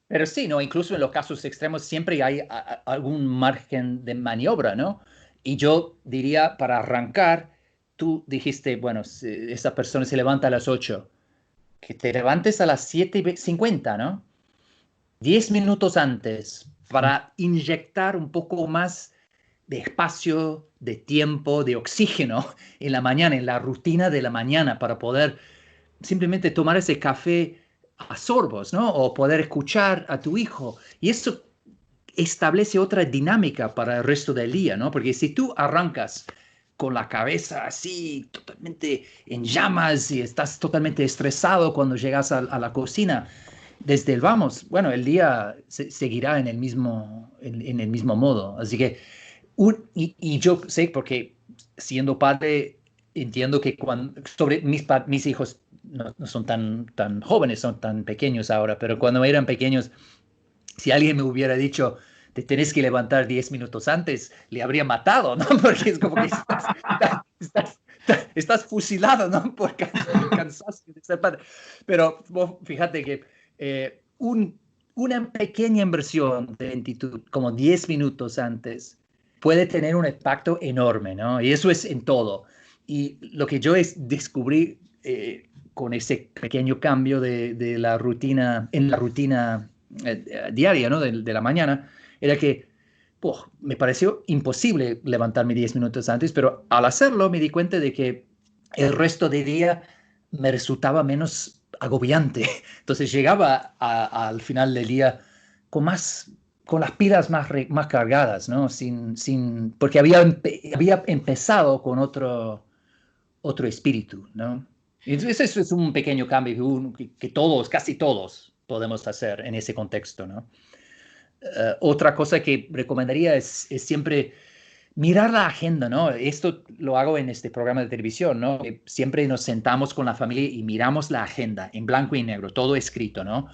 Pero sí, ¿no? Incluso en los casos extremos siempre hay algún margen de maniobra, ¿no? Y yo diría, para arrancar, tú dijiste, bueno, esa persona se levanta a las 8, que te levantes a las 7:50, ¿no? 10 minutos antes para inyectar un poco más de espacio, de tiempo, de oxígeno en la mañana, en la rutina de la mañana, para poder simplemente tomar ese café a sorbos, ¿no? O poder escuchar a tu hijo. Y eso establece otra dinámica para el resto del día, ¿no? Porque si tú arrancas con la cabeza así, totalmente en llamas y estás totalmente estresado cuando llegas a la cocina, desde el vamos, bueno, el día seguirá en el en el mismo modo. Así que, y yo sé, porque siendo padre, entiendo que sobre mis hijos no son tan jóvenes, son tan pequeños ahora, pero cuando eran pequeños, si alguien me hubiera dicho, te tenés que levantar 10 minutos antes, le habría matado, ¿no? Porque es como que estás fusilado, ¿no? Por el cansancio de ser padre. Pero fíjate que una pequeña inversión de lentitud, como 10 minutos antes, puede tener un impacto enorme, ¿no? Y eso es en todo. Y lo que yo descubrí con ese pequeño cambio de la rutina, en la rutina diaria, ¿no? de la mañana, era que me pareció imposible levantarme 10 minutos antes, pero al hacerlo me di cuenta de que el resto del día me resultaba menos agobiante. Entonces llegaba al final del día con las pilas más cargadas, ¿no? Porque había empezado con otro espíritu, ¿no? Entonces eso es un pequeño cambio que todos, casi todos, podemos hacer en ese contexto, ¿no? Otra cosa que recomendaría es siempre mirar la agenda, ¿no? Esto lo hago en este programa de televisión, ¿no? Siempre nos sentamos con la familia y miramos la agenda en blanco y negro, todo escrito, ¿no?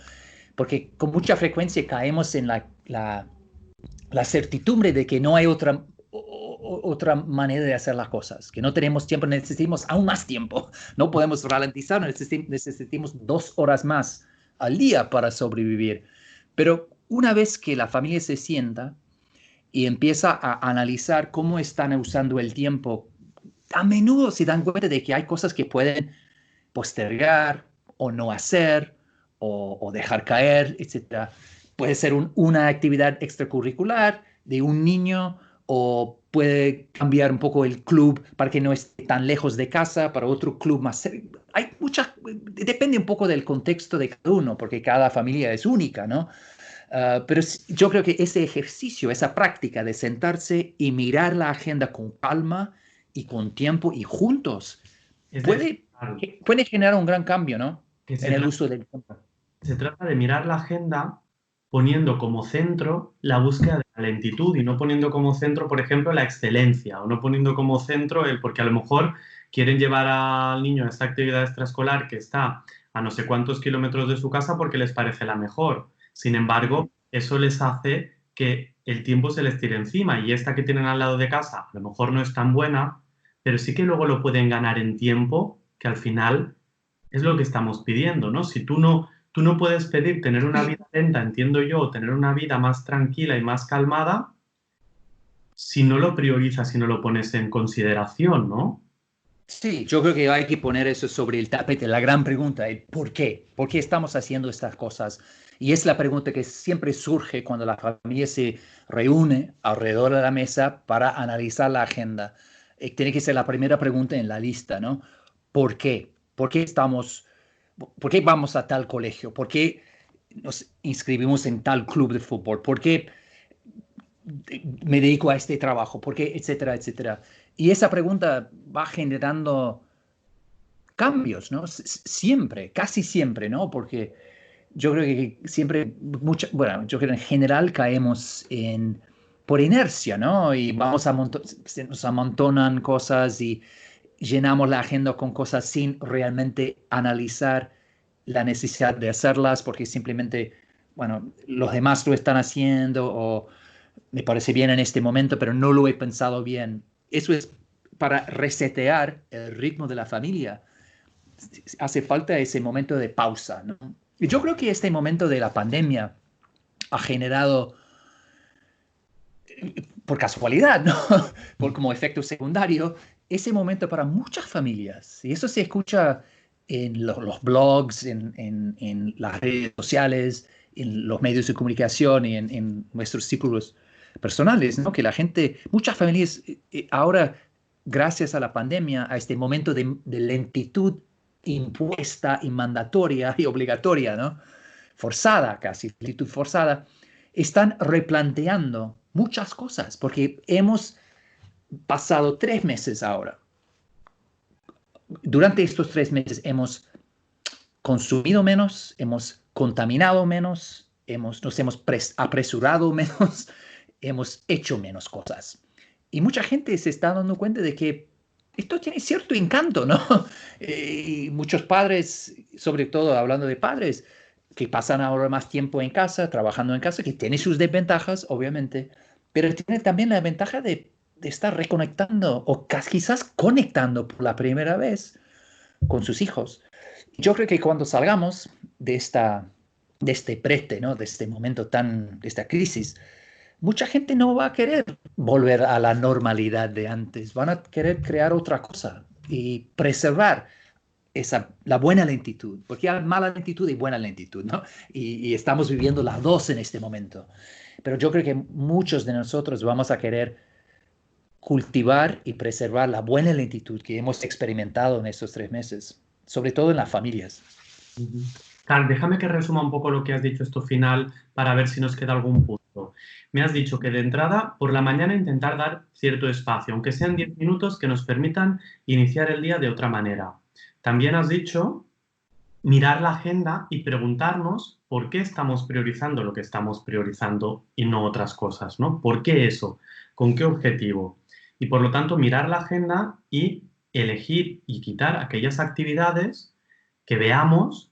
Porque con mucha frecuencia caemos en la certidumbre de que no hay otra manera de hacer las cosas, que no tenemos tiempo, necesitamos aún más tiempo, no podemos ralentizar, necesitamos 2 horas más al día para sobrevivir. Pero una vez que la familia se sienta y empieza a analizar cómo están usando el tiempo, a menudo se dan cuenta de que hay cosas que pueden postergar o no hacer o dejar caer, etc. Puede ser una actividad extracurricular de un niño o puede cambiar un poco el club para que no esté tan lejos de casa, para otro club más cerca. Depende un poco del contexto de cada uno, porque cada familia es única, ¿no? Pero yo creo que ese ejercicio, esa práctica de sentarse y mirar la agenda con calma y con tiempo y juntos Es decir, puede, puede generar un gran cambio, ¿no? que En el uso del tiempo. se trata de mirar la agenda poniendo como centro la búsqueda de la lentitud y no poniendo como centro, por ejemplo, la excelencia o no poniendo como centro porque a lo mejor quieren llevar al niño a esta actividad extraescolar que está a no sé cuántos kilómetros de su casa porque les parece la mejor. Sin embargo, eso les hace que el tiempo se les tire encima y esta que tienen al lado de casa a lo mejor no es tan buena, pero sí que luego lo pueden ganar en tiempo, que al final es lo que estamos pidiendo, ¿no? Si tú no puedes pedir tener una vida lenta, entiendo yo, o tener una vida más tranquila y más calmada, si no lo priorizas, si no lo pones en consideración, ¿no? Sí, yo creo que hay que poner eso sobre el tapete. La gran pregunta es ¿por qué? ¿Por qué estamos haciendo estas cosas? Y es la pregunta que siempre surge cuando la familia se reúne alrededor de la mesa para analizar la agenda. Tiene que ser la primera pregunta en la lista, ¿no? ¿Por qué? ¿Por qué vamos a tal colegio? ¿Por qué nos inscribimos en tal club de fútbol? ¿Por qué me dedico a este trabajo? ¿Por qué? Etcétera, etcétera. Y esa pregunta va generando cambios, ¿no? Siempre, casi siempre, ¿no? Porque yo creo que siempre, yo creo que en general caemos por inercia, ¿no? Y se nos amontonan cosas y llenamos la agenda con cosas sin realmente analizar la necesidad de hacerlas porque simplemente, bueno, los demás lo están haciendo o me parece bien en este momento, pero no lo he pensado bien. Eso es para resetear el ritmo de la familia. Hace falta ese momento de pausa, ¿no? Y yo creo que este momento de la pandemia ha generado, por casualidad, ¿no? Como efecto secundario, ese momento para muchas familias. Y eso se escucha en los blogs, en las redes sociales, en los medios de comunicación y en nuestros círculos personales, ¿no? Que la gente, muchas familias ahora, gracias a la pandemia, a este momento de lentitud impuesta y mandatoria y obligatoria, ¿no? Forzada casi, lentitud forzada, están replanteando muchas cosas, porque hemos pasado 3 meses ahora. Durante estos 3 meses hemos consumido menos, hemos contaminado menos, nos hemos apresurado menos, hemos hecho menos cosas. Y mucha gente se está dando cuenta de que esto tiene cierto encanto, ¿no? Y muchos padres, sobre todo hablando de padres, que pasan ahora más tiempo en casa, trabajando en casa, que tiene sus desventajas, obviamente, pero tiene también la ventaja de estar reconectando o quizás conectando por la primera vez con sus hijos. Yo creo que cuando salgamos de este brete, ¿no? De este momento de esta crisis, mucha gente no va a querer volver a la normalidad de antes, van a querer crear otra cosa y preservar la buena lentitud, porque hay mala lentitud y buena lentitud, ¿no? Y estamos viviendo las dos en este momento. Pero yo creo que muchos de nosotros vamos a querer cultivar y preservar la buena lentitud que hemos experimentado en estos 3 meses, sobre todo en las familias. Carl, déjame que resuma un poco lo que has dicho esto final para ver si nos queda algún punto. Me has dicho que de entrada, por la mañana intentar dar cierto espacio, aunque sean 10 minutos que nos permitan iniciar el día de otra manera. También has dicho mirar la agenda y preguntarnos por qué estamos priorizando lo que estamos priorizando y no otras cosas, ¿no? ¿Por qué eso? ¿Con qué objetivo? Y por lo tanto, mirar la agenda y elegir y quitar aquellas actividades que veamos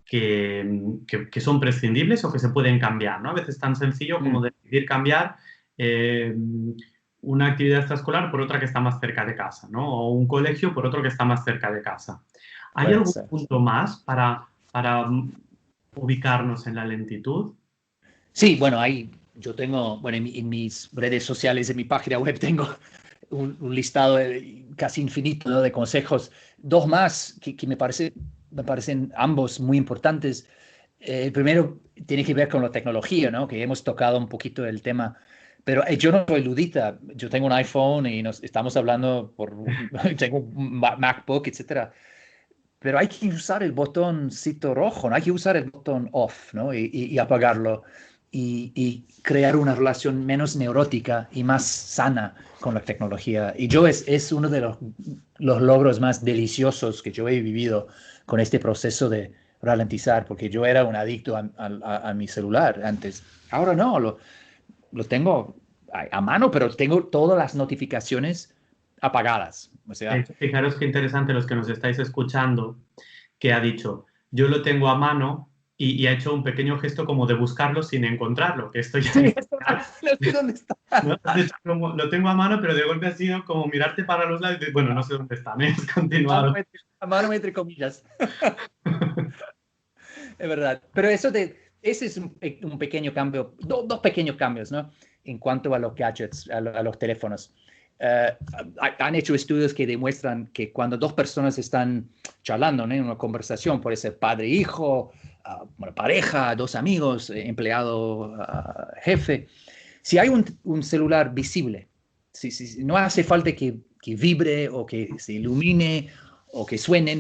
que son prescindibles o que se pueden cambiar, ¿no? A veces es tan sencillo como Mm, decidir cambiar eh, una actividad extraescolar por otra que está más cerca de casa, ¿no? O un colegio por otro que está más cerca de casa. ¿Hay puede algún ser. punto más para ubicarnos en la lentitud? Sí, bueno, yo tengo, bueno, en mis redes sociales, en mi página web, tengo un listado casi infinito, ¿no?, de consejos. Dos más que me parecen ambos muy importantes. El primero tiene que ver con la tecnología, ¿no? Que hemos tocado un poquito el tema, pero yo no soy ludita. Yo tengo un iPhone y estamos hablando tengo un MacBook, etcétera. Pero hay que usar el botoncito rojo, ¿no? Hay que usar el botón off, ¿no? Y apagarlo y crear una relación menos neurótica y más sana con la tecnología. Y es uno de los logros más deliciosos que yo he vivido con este proceso de ralentizar, porque yo era un adicto a mi celular antes. Ahora no, lo tengo a mano, pero tengo todas las notificaciones apagadas. O De sea, hecho, fijaros qué interesante los que nos estáis escuchando, que ha dicho, yo lo tengo a mano y ha hecho un pequeño gesto como de buscarlo sin encontrarlo, que esto ya sí, es... no sé dónde está. ¿no? Has hecho como, lo tengo a mano, pero de golpe ha sido como mirarte para los lados y decir, bueno, no sé dónde están, ¿eh? Has Mano continuado. a mano entre comillas, es verdad. Pero ese es un pequeño cambio, dos pequeños cambios, ¿no? En cuanto a los gadgets, a los teléfonos. Eh, Han hecho estudios que demuestran que cuando dos personas están charlando, ¿no?, en una conversación, puede ser padre e hijo, bueno, pareja, dos amigos, empleado, jefe, si hay un celular visible, si no hace falta que vibre o que se ilumine o que suene,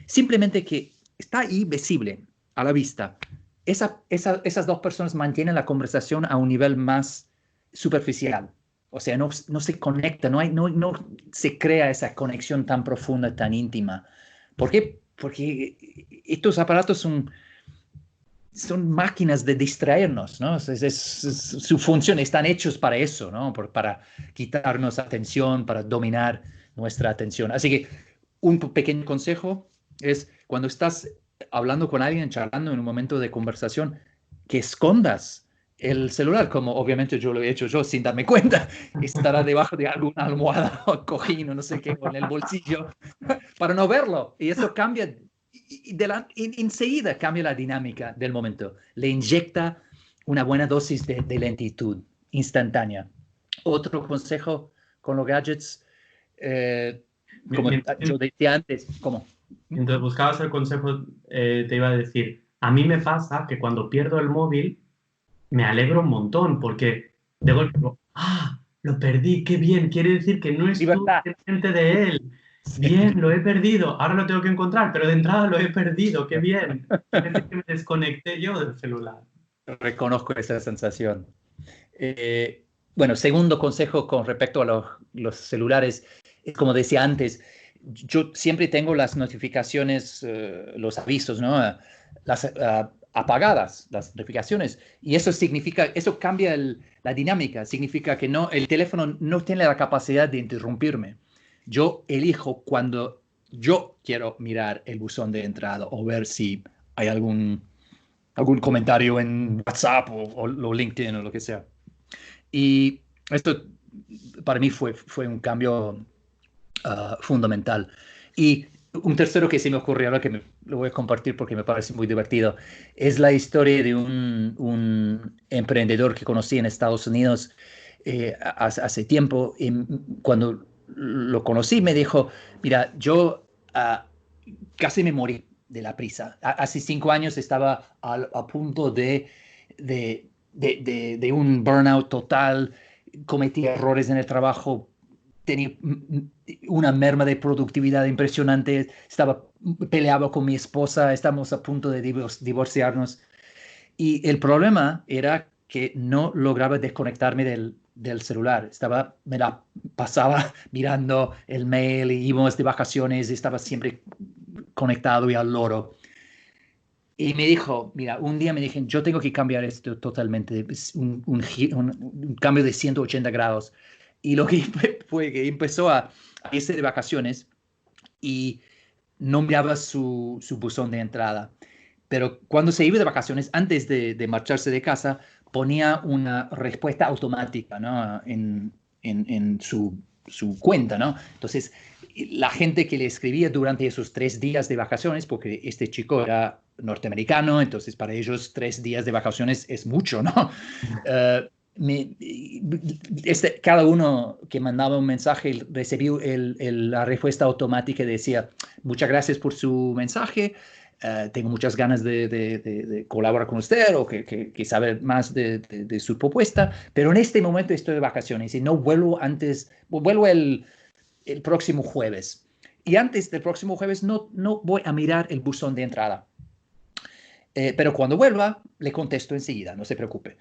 simplemente que está ahí visible a la vista. Esas dos personas mantienen la conversación a un nivel más superficial. O sea, no se conecta, no se crea esa conexión tan profunda, tan íntima. ¿Por qué? Porque estos aparatos son máquinas de distraernos, ¿no? Su función, están hechos para eso, ¿no? Para quitarnos atención, para dominar nuestra atención. Así que un pequeño consejo es cuando estás hablando con alguien, charlando en un momento de conversación, que escondas el celular, como obviamente yo lo he hecho yo sin darme cuenta, estará debajo de alguna almohada o cojín o no sé qué, o en el bolsillo, para no verlo. Y eso cambia, enseguida cambia la dinámica del momento. Le inyecta una buena dosis de lentitud instantánea. Otro consejo con los gadgets, como yo decía antes, ¿cómo? Mientras buscabas el consejo, te iba a decir, a mí me pasa que cuando pierdo el móvil, me alegro un montón, porque de golpe digo, ¡ah! Lo perdí, qué bien, quiere decir que no estuve Libertad. pendiente de él. Bien, lo he perdido, ahora lo tengo que encontrar, pero de entrada lo he perdido, qué bien. Quiere decir que me desconecté yo del celular. Reconozco esa sensación. Bueno, segundo consejo con respecto a los celulares, es como decía antes, yo siempre tengo las notificaciones, los avisos, ¿no? Apagadas, las notificaciones. Y eso significa, eso cambia la dinámica, significa que no, el teléfono no tiene la capacidad de interrumpirme. Yo elijo cuando yo quiero mirar el buzón de entrada o ver si hay algún comentario en WhatsApp o LinkedIn o lo que sea. Y esto para mí fue un cambio fundamental. Y un tercero que se me ocurrió ahora lo voy a compartir porque me parece muy divertido, es la historia de un emprendedor que conocí en Estados Unidos hace tiempo. Y cuando lo conocí me dijo, mira, yo casi me morí de la prisa. Hace 5 años estaba a punto de un burnout total, cometí errores en el trabajo, tenía una merma de productividad impresionante, peleaba con mi esposa, estábamos a punto de divorciarnos. Y el problema era que no lograba desconectarme del celular. Me la pasaba mirando el mail y íbamos de vacaciones, estaba siempre conectado y al loro. Y me dijo, mira, un día me dije, yo tengo que cambiar esto totalmente, es un cambio de 180 grados. Y lo que fue que empezó a irse de vacaciones y no miraba su buzón de entrada. Pero cuando se iba de vacaciones, antes de marcharse de casa, ponía una respuesta automática, ¿no? En su cuenta, ¿no? Entonces, la gente que le escribía durante esos 3 días de vacaciones, porque este chico era norteamericano, entonces para ellos 3 días de vacaciones es mucho, ¿no? Eh, cada uno que mandaba un mensaje recibía la respuesta automática y decía, muchas gracias por su mensaje, tengo muchas ganas de colaborar con usted o que saber más de su propuesta, pero en este momento estoy de vacaciones y no vuelvo vuelvo el próximo jueves. Y antes del próximo jueves no voy a mirar el buzón de entrada. Pero cuando vuelva, le contesto enseguida, no se preocupe.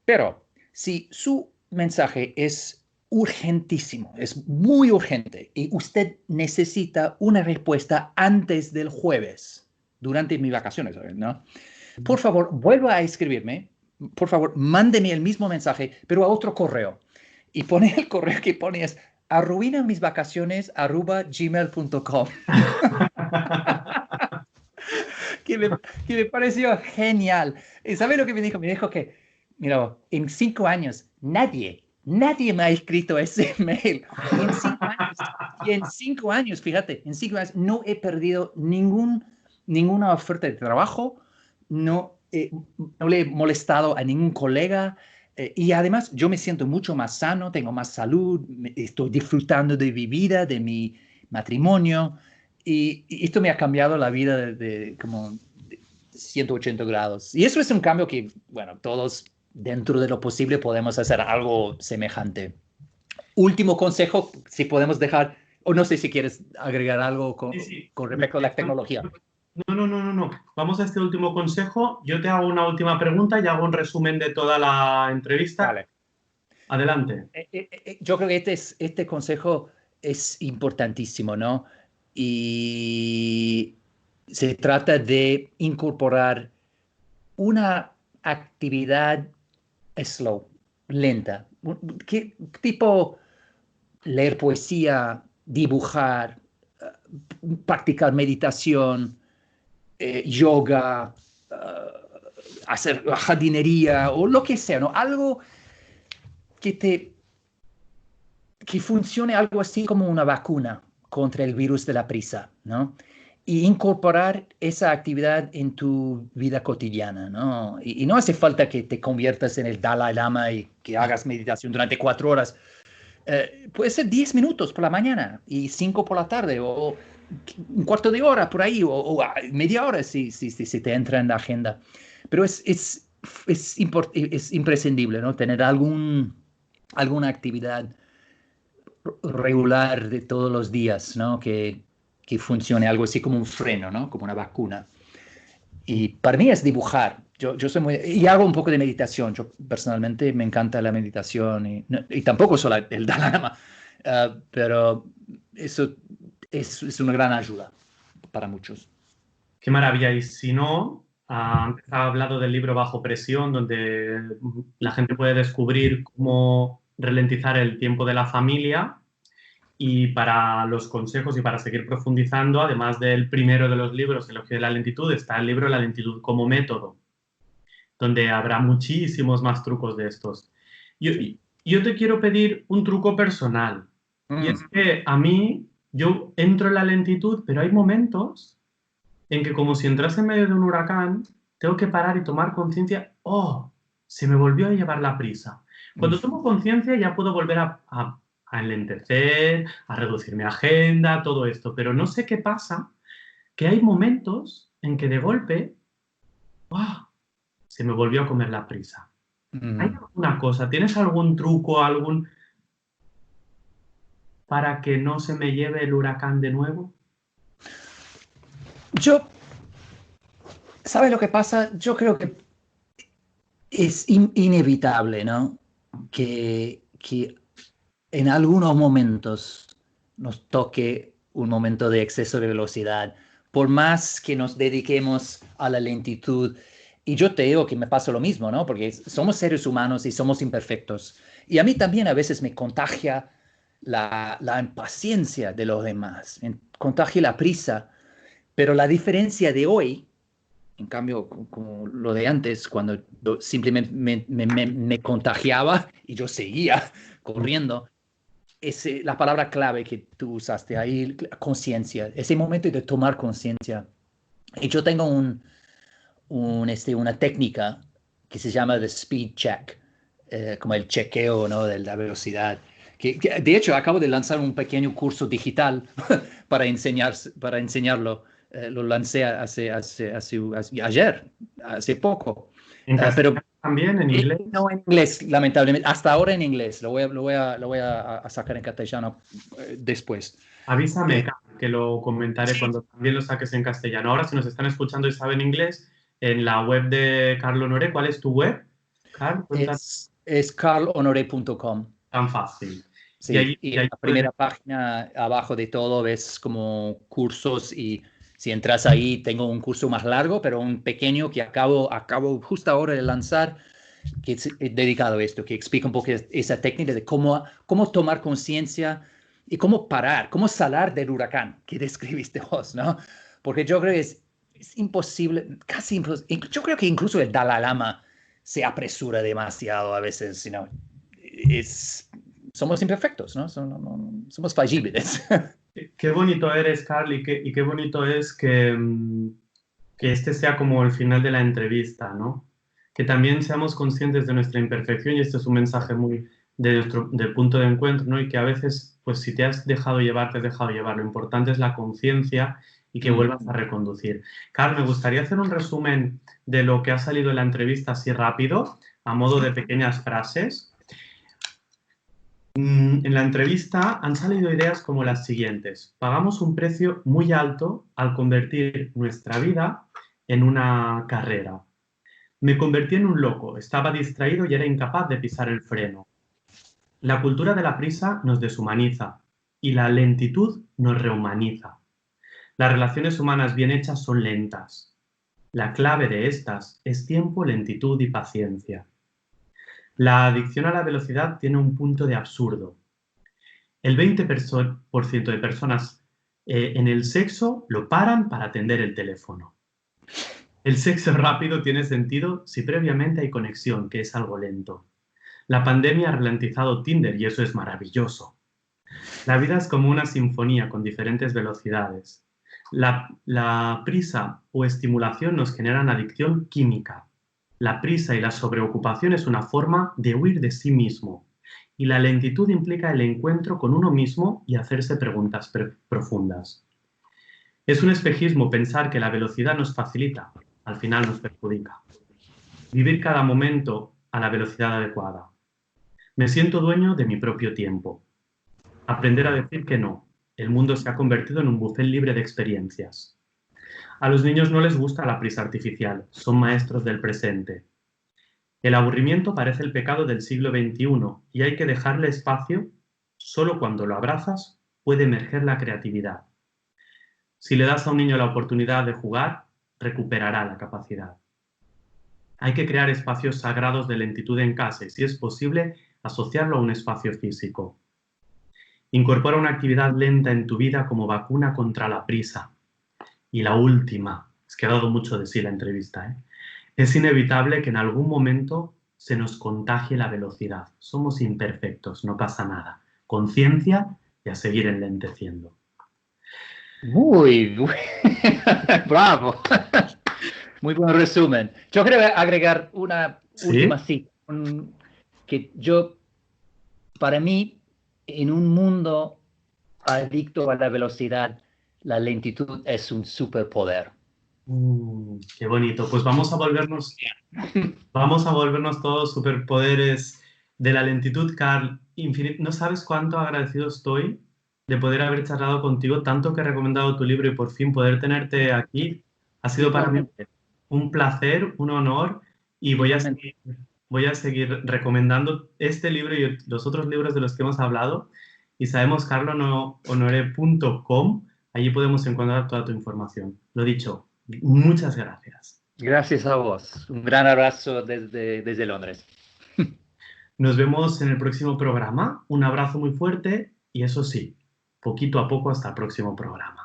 Pero si su mensaje es urgentísimo, es muy urgente y usted necesita una respuesta antes del jueves, durante mis vacaciones, ¿no? Por favor, vuelva a escribirme. Por favor, mándeme el mismo mensaje, pero a otro correo. Y pone el correo que pone es arruinamisvacaciones@gmail.com. que me, que me pareció genial. ¿Y sabe lo que me dijo? Me dijo que, mira, en 5 años nadie me ha escrito ese mail. Y en 5 años, fíjate, en 5 años no he perdido ninguna oferta de trabajo, no le he molestado a ningún colega. Y además yo me siento mucho más sano, tengo más salud, estoy disfrutando de mi vida, de mi matrimonio. Y esto me ha cambiado la vida de como 180 grados. Y eso es un cambio que, bueno, todos dentro de lo posible podemos hacer algo semejante. Último consejo, si podemos dejar, o no sé si quieres agregar algo Sí, sí. con respecto a la tecnología. No, no, no, no, no. Vamos a este último consejo. Yo te hago una última pregunta y hago un resumen de toda la entrevista. Vale. Adelante. Yo creo que este consejo es importantísimo, ¿no? Y se trata de incorporar una actividad slow, lenta, tipo leer poesía, dibujar, practicar meditación, yoga, hacer jardinería o lo que sea, ¿no? Algo que que funcione algo así como una vacuna contra el virus de la prisa, ¿no? Y incorporar esa actividad en tu vida cotidiana, ¿no? Y no hace falta que te conviertas en el Dalai Lama y que hagas meditación durante 4 horas. Puede ser 10 minutos por la mañana y 5 por la tarde o un cuarto de hora por ahí o media hora si te entra en la agenda. Pero es imprescindible, ¿no? Tener alguna actividad regular de todos los días, ¿no? Que funcione algo así como un freno, ¿no? Como una vacuna. Y para mí es dibujar. Yo soy y hago un poco de meditación. Yo personalmente me encanta la meditación y tampoco soy el Dalai Lama, pero eso es una gran ayuda para muchos. Qué maravilla. Y si no, antes ha hablado del libro Bajo Presión, donde la gente puede descubrir cómo ralentizar el tiempo de la familia. Y para los consejos y para seguir profundizando, además del primero de los libros, Elogio de la lentitud, está el libro La lentitud como método, donde habrá muchísimos más trucos de estos. Yo te quiero pedir un truco personal. Y es Mm. que a mí, yo entro en la lentitud, pero hay momentos en que como si entrase en medio de un huracán, tengo que parar y tomar conciencia, oh, se me volvió a llevar la prisa. Cuando Mm. tomo conciencia ya puedo volver a enlentecer, a reducir mi agenda, todo esto, pero no sé qué pasa, que hay momentos en que de golpe, oh, se me volvió a comer la prisa. ¿Hay Mm. alguna cosa? ¿Tienes algún truco, algún para que no se me lleve el huracán de nuevo? Yo, ¿sabes lo que pasa? Yo creo que es inevitable, ¿no? Que en algunos momentos nos toque un momento de exceso de velocidad por más que nos dediquemos a la lentitud. Y yo te digo que me pasa lo mismo, ¿no? Porque somos seres humanos y somos imperfectos. Y a mí también a veces me contagia la impaciencia de los demás, me contagia la prisa. Pero la diferencia de hoy, en cambio, como lo de antes, cuando simplemente me contagiaba y yo seguía corriendo, es la palabra clave que tú usaste ahí, conciencia, ese momento de tomar conciencia. Y yo tengo una técnica que se llama the speed check, como el chequeo, ¿no? De la velocidad. De hecho, acabo de lanzar un pequeño curso digital para enseñarlo. Lo lancé ayer, hace poco. ¿En Pero castellano también, en inglés? no en inglés, lamentablemente. Hasta ahora en inglés. Lo voy a sacar en castellano después. Avísame, Carl, que lo comentaré cuando también lo saques en castellano. Ahora, si nos están escuchando y saben inglés, en la web de Carl Honoré, ¿cuál es tu web, Carl? Cuéntanos. Es carlhonoré.com. Tan fácil. Sí, y Y en ahí la puedes... primera página, abajo de todo, ves como cursos y si entras ahí, tengo un curso más largo, pero un pequeño que acabo justo ahora de lanzar, que es dedicado a esto, que explica un poco esa técnica de cómo tomar conciencia y cómo parar, cómo salir del huracán que describiste vos, ¿no? Porque yo creo que es imposible, casi imposible. Yo creo que incluso el Dalai Lama se apresura demasiado a veces, ¿no? Somos imperfectos, ¿no? Somos fallibles. Qué bonito eres, Carl, y qué bonito es que este sea como el final de la entrevista, ¿no? Que también seamos conscientes de nuestra imperfección y este es un mensaje muy del punto de encuentro, ¿no? Y que a veces, pues si te has dejado llevar, te has dejado llevar. Lo importante es la conciencia y que vuelvas a reconducir. Carl, me gustaría hacer un resumen de lo que ha salido en la entrevista así rápido, a modo de pequeñas frases. En la entrevista han salido ideas como las siguientes. Pagamos un precio muy alto al convertir nuestra vida en una carrera. Me convertí en un loco, estaba distraído y era incapaz de pisar el freno. La cultura de la prisa nos deshumaniza y la lentitud nos rehumaniza. Las relaciones humanas bien hechas son lentas. La clave de estas es tiempo, lentitud y paciencia. La adicción a la velocidad tiene un punto de absurdo. El 20% de personas en el sexo lo paran para atender el teléfono. El sexo rápido tiene sentido si previamente hay conexión, que es algo lento. La pandemia ha ralentizado Tinder y eso es maravilloso. La vida es como una sinfonía con diferentes velocidades. La prisa o estimulación nos generan adicción química. La prisa y la sobreocupación es una forma de huir de sí mismo. Y la lentitud implica el encuentro con uno mismo y hacerse preguntas profundas. Es un espejismo pensar que la velocidad nos facilita, al final nos perjudica. Vivir cada momento a la velocidad adecuada. Me siento dueño de mi propio tiempo. Aprender a decir que no. El mundo se ha convertido en un buffet libre de experiencias. A los niños no les gusta la prisa artificial, son maestros del presente. El aburrimiento parece el pecado del siglo XXI y hay que dejarle espacio. Solo cuando lo abrazas puede emerger la creatividad. Si le das a un niño la oportunidad de jugar, recuperará la capacidad. Hay que crear espacios sagrados de lentitud en casa y, si es posible, asociarlo a un espacio físico. Incorpora una actividad lenta en tu vida como vacuna contra la prisa. Y la última, es que ha dado mucho de sí la entrevista, ¿eh? Es inevitable que en algún momento se nos contagie la velocidad. Somos imperfectos, no pasa nada. Conciencia y a seguir enlenteciendo. Muy bravo. Muy buen resumen. Yo quería agregar una última cita, que para mí, en un mundo adicto a la velocidad, la lentitud es un superpoder. Qué bonito. Pues vamos a volvernos todos superpoderes de la lentitud, Carl. No sabes cuánto agradecido estoy de poder haber charlado contigo, tanto que he recomendado tu libro y por fin poder tenerte aquí. Ha sido para mí un placer, un honor y voy a seguir recomendando este libro y los otros libros de los que hemos hablado. Y sabemos carlhonoré.com Allí podemos encontrar toda tu información. Lo dicho, muchas gracias. Gracias a vos. Un gran abrazo desde Londres. Nos vemos en el próximo programa. Un abrazo muy fuerte y eso sí, poquito a poco hasta el próximo programa.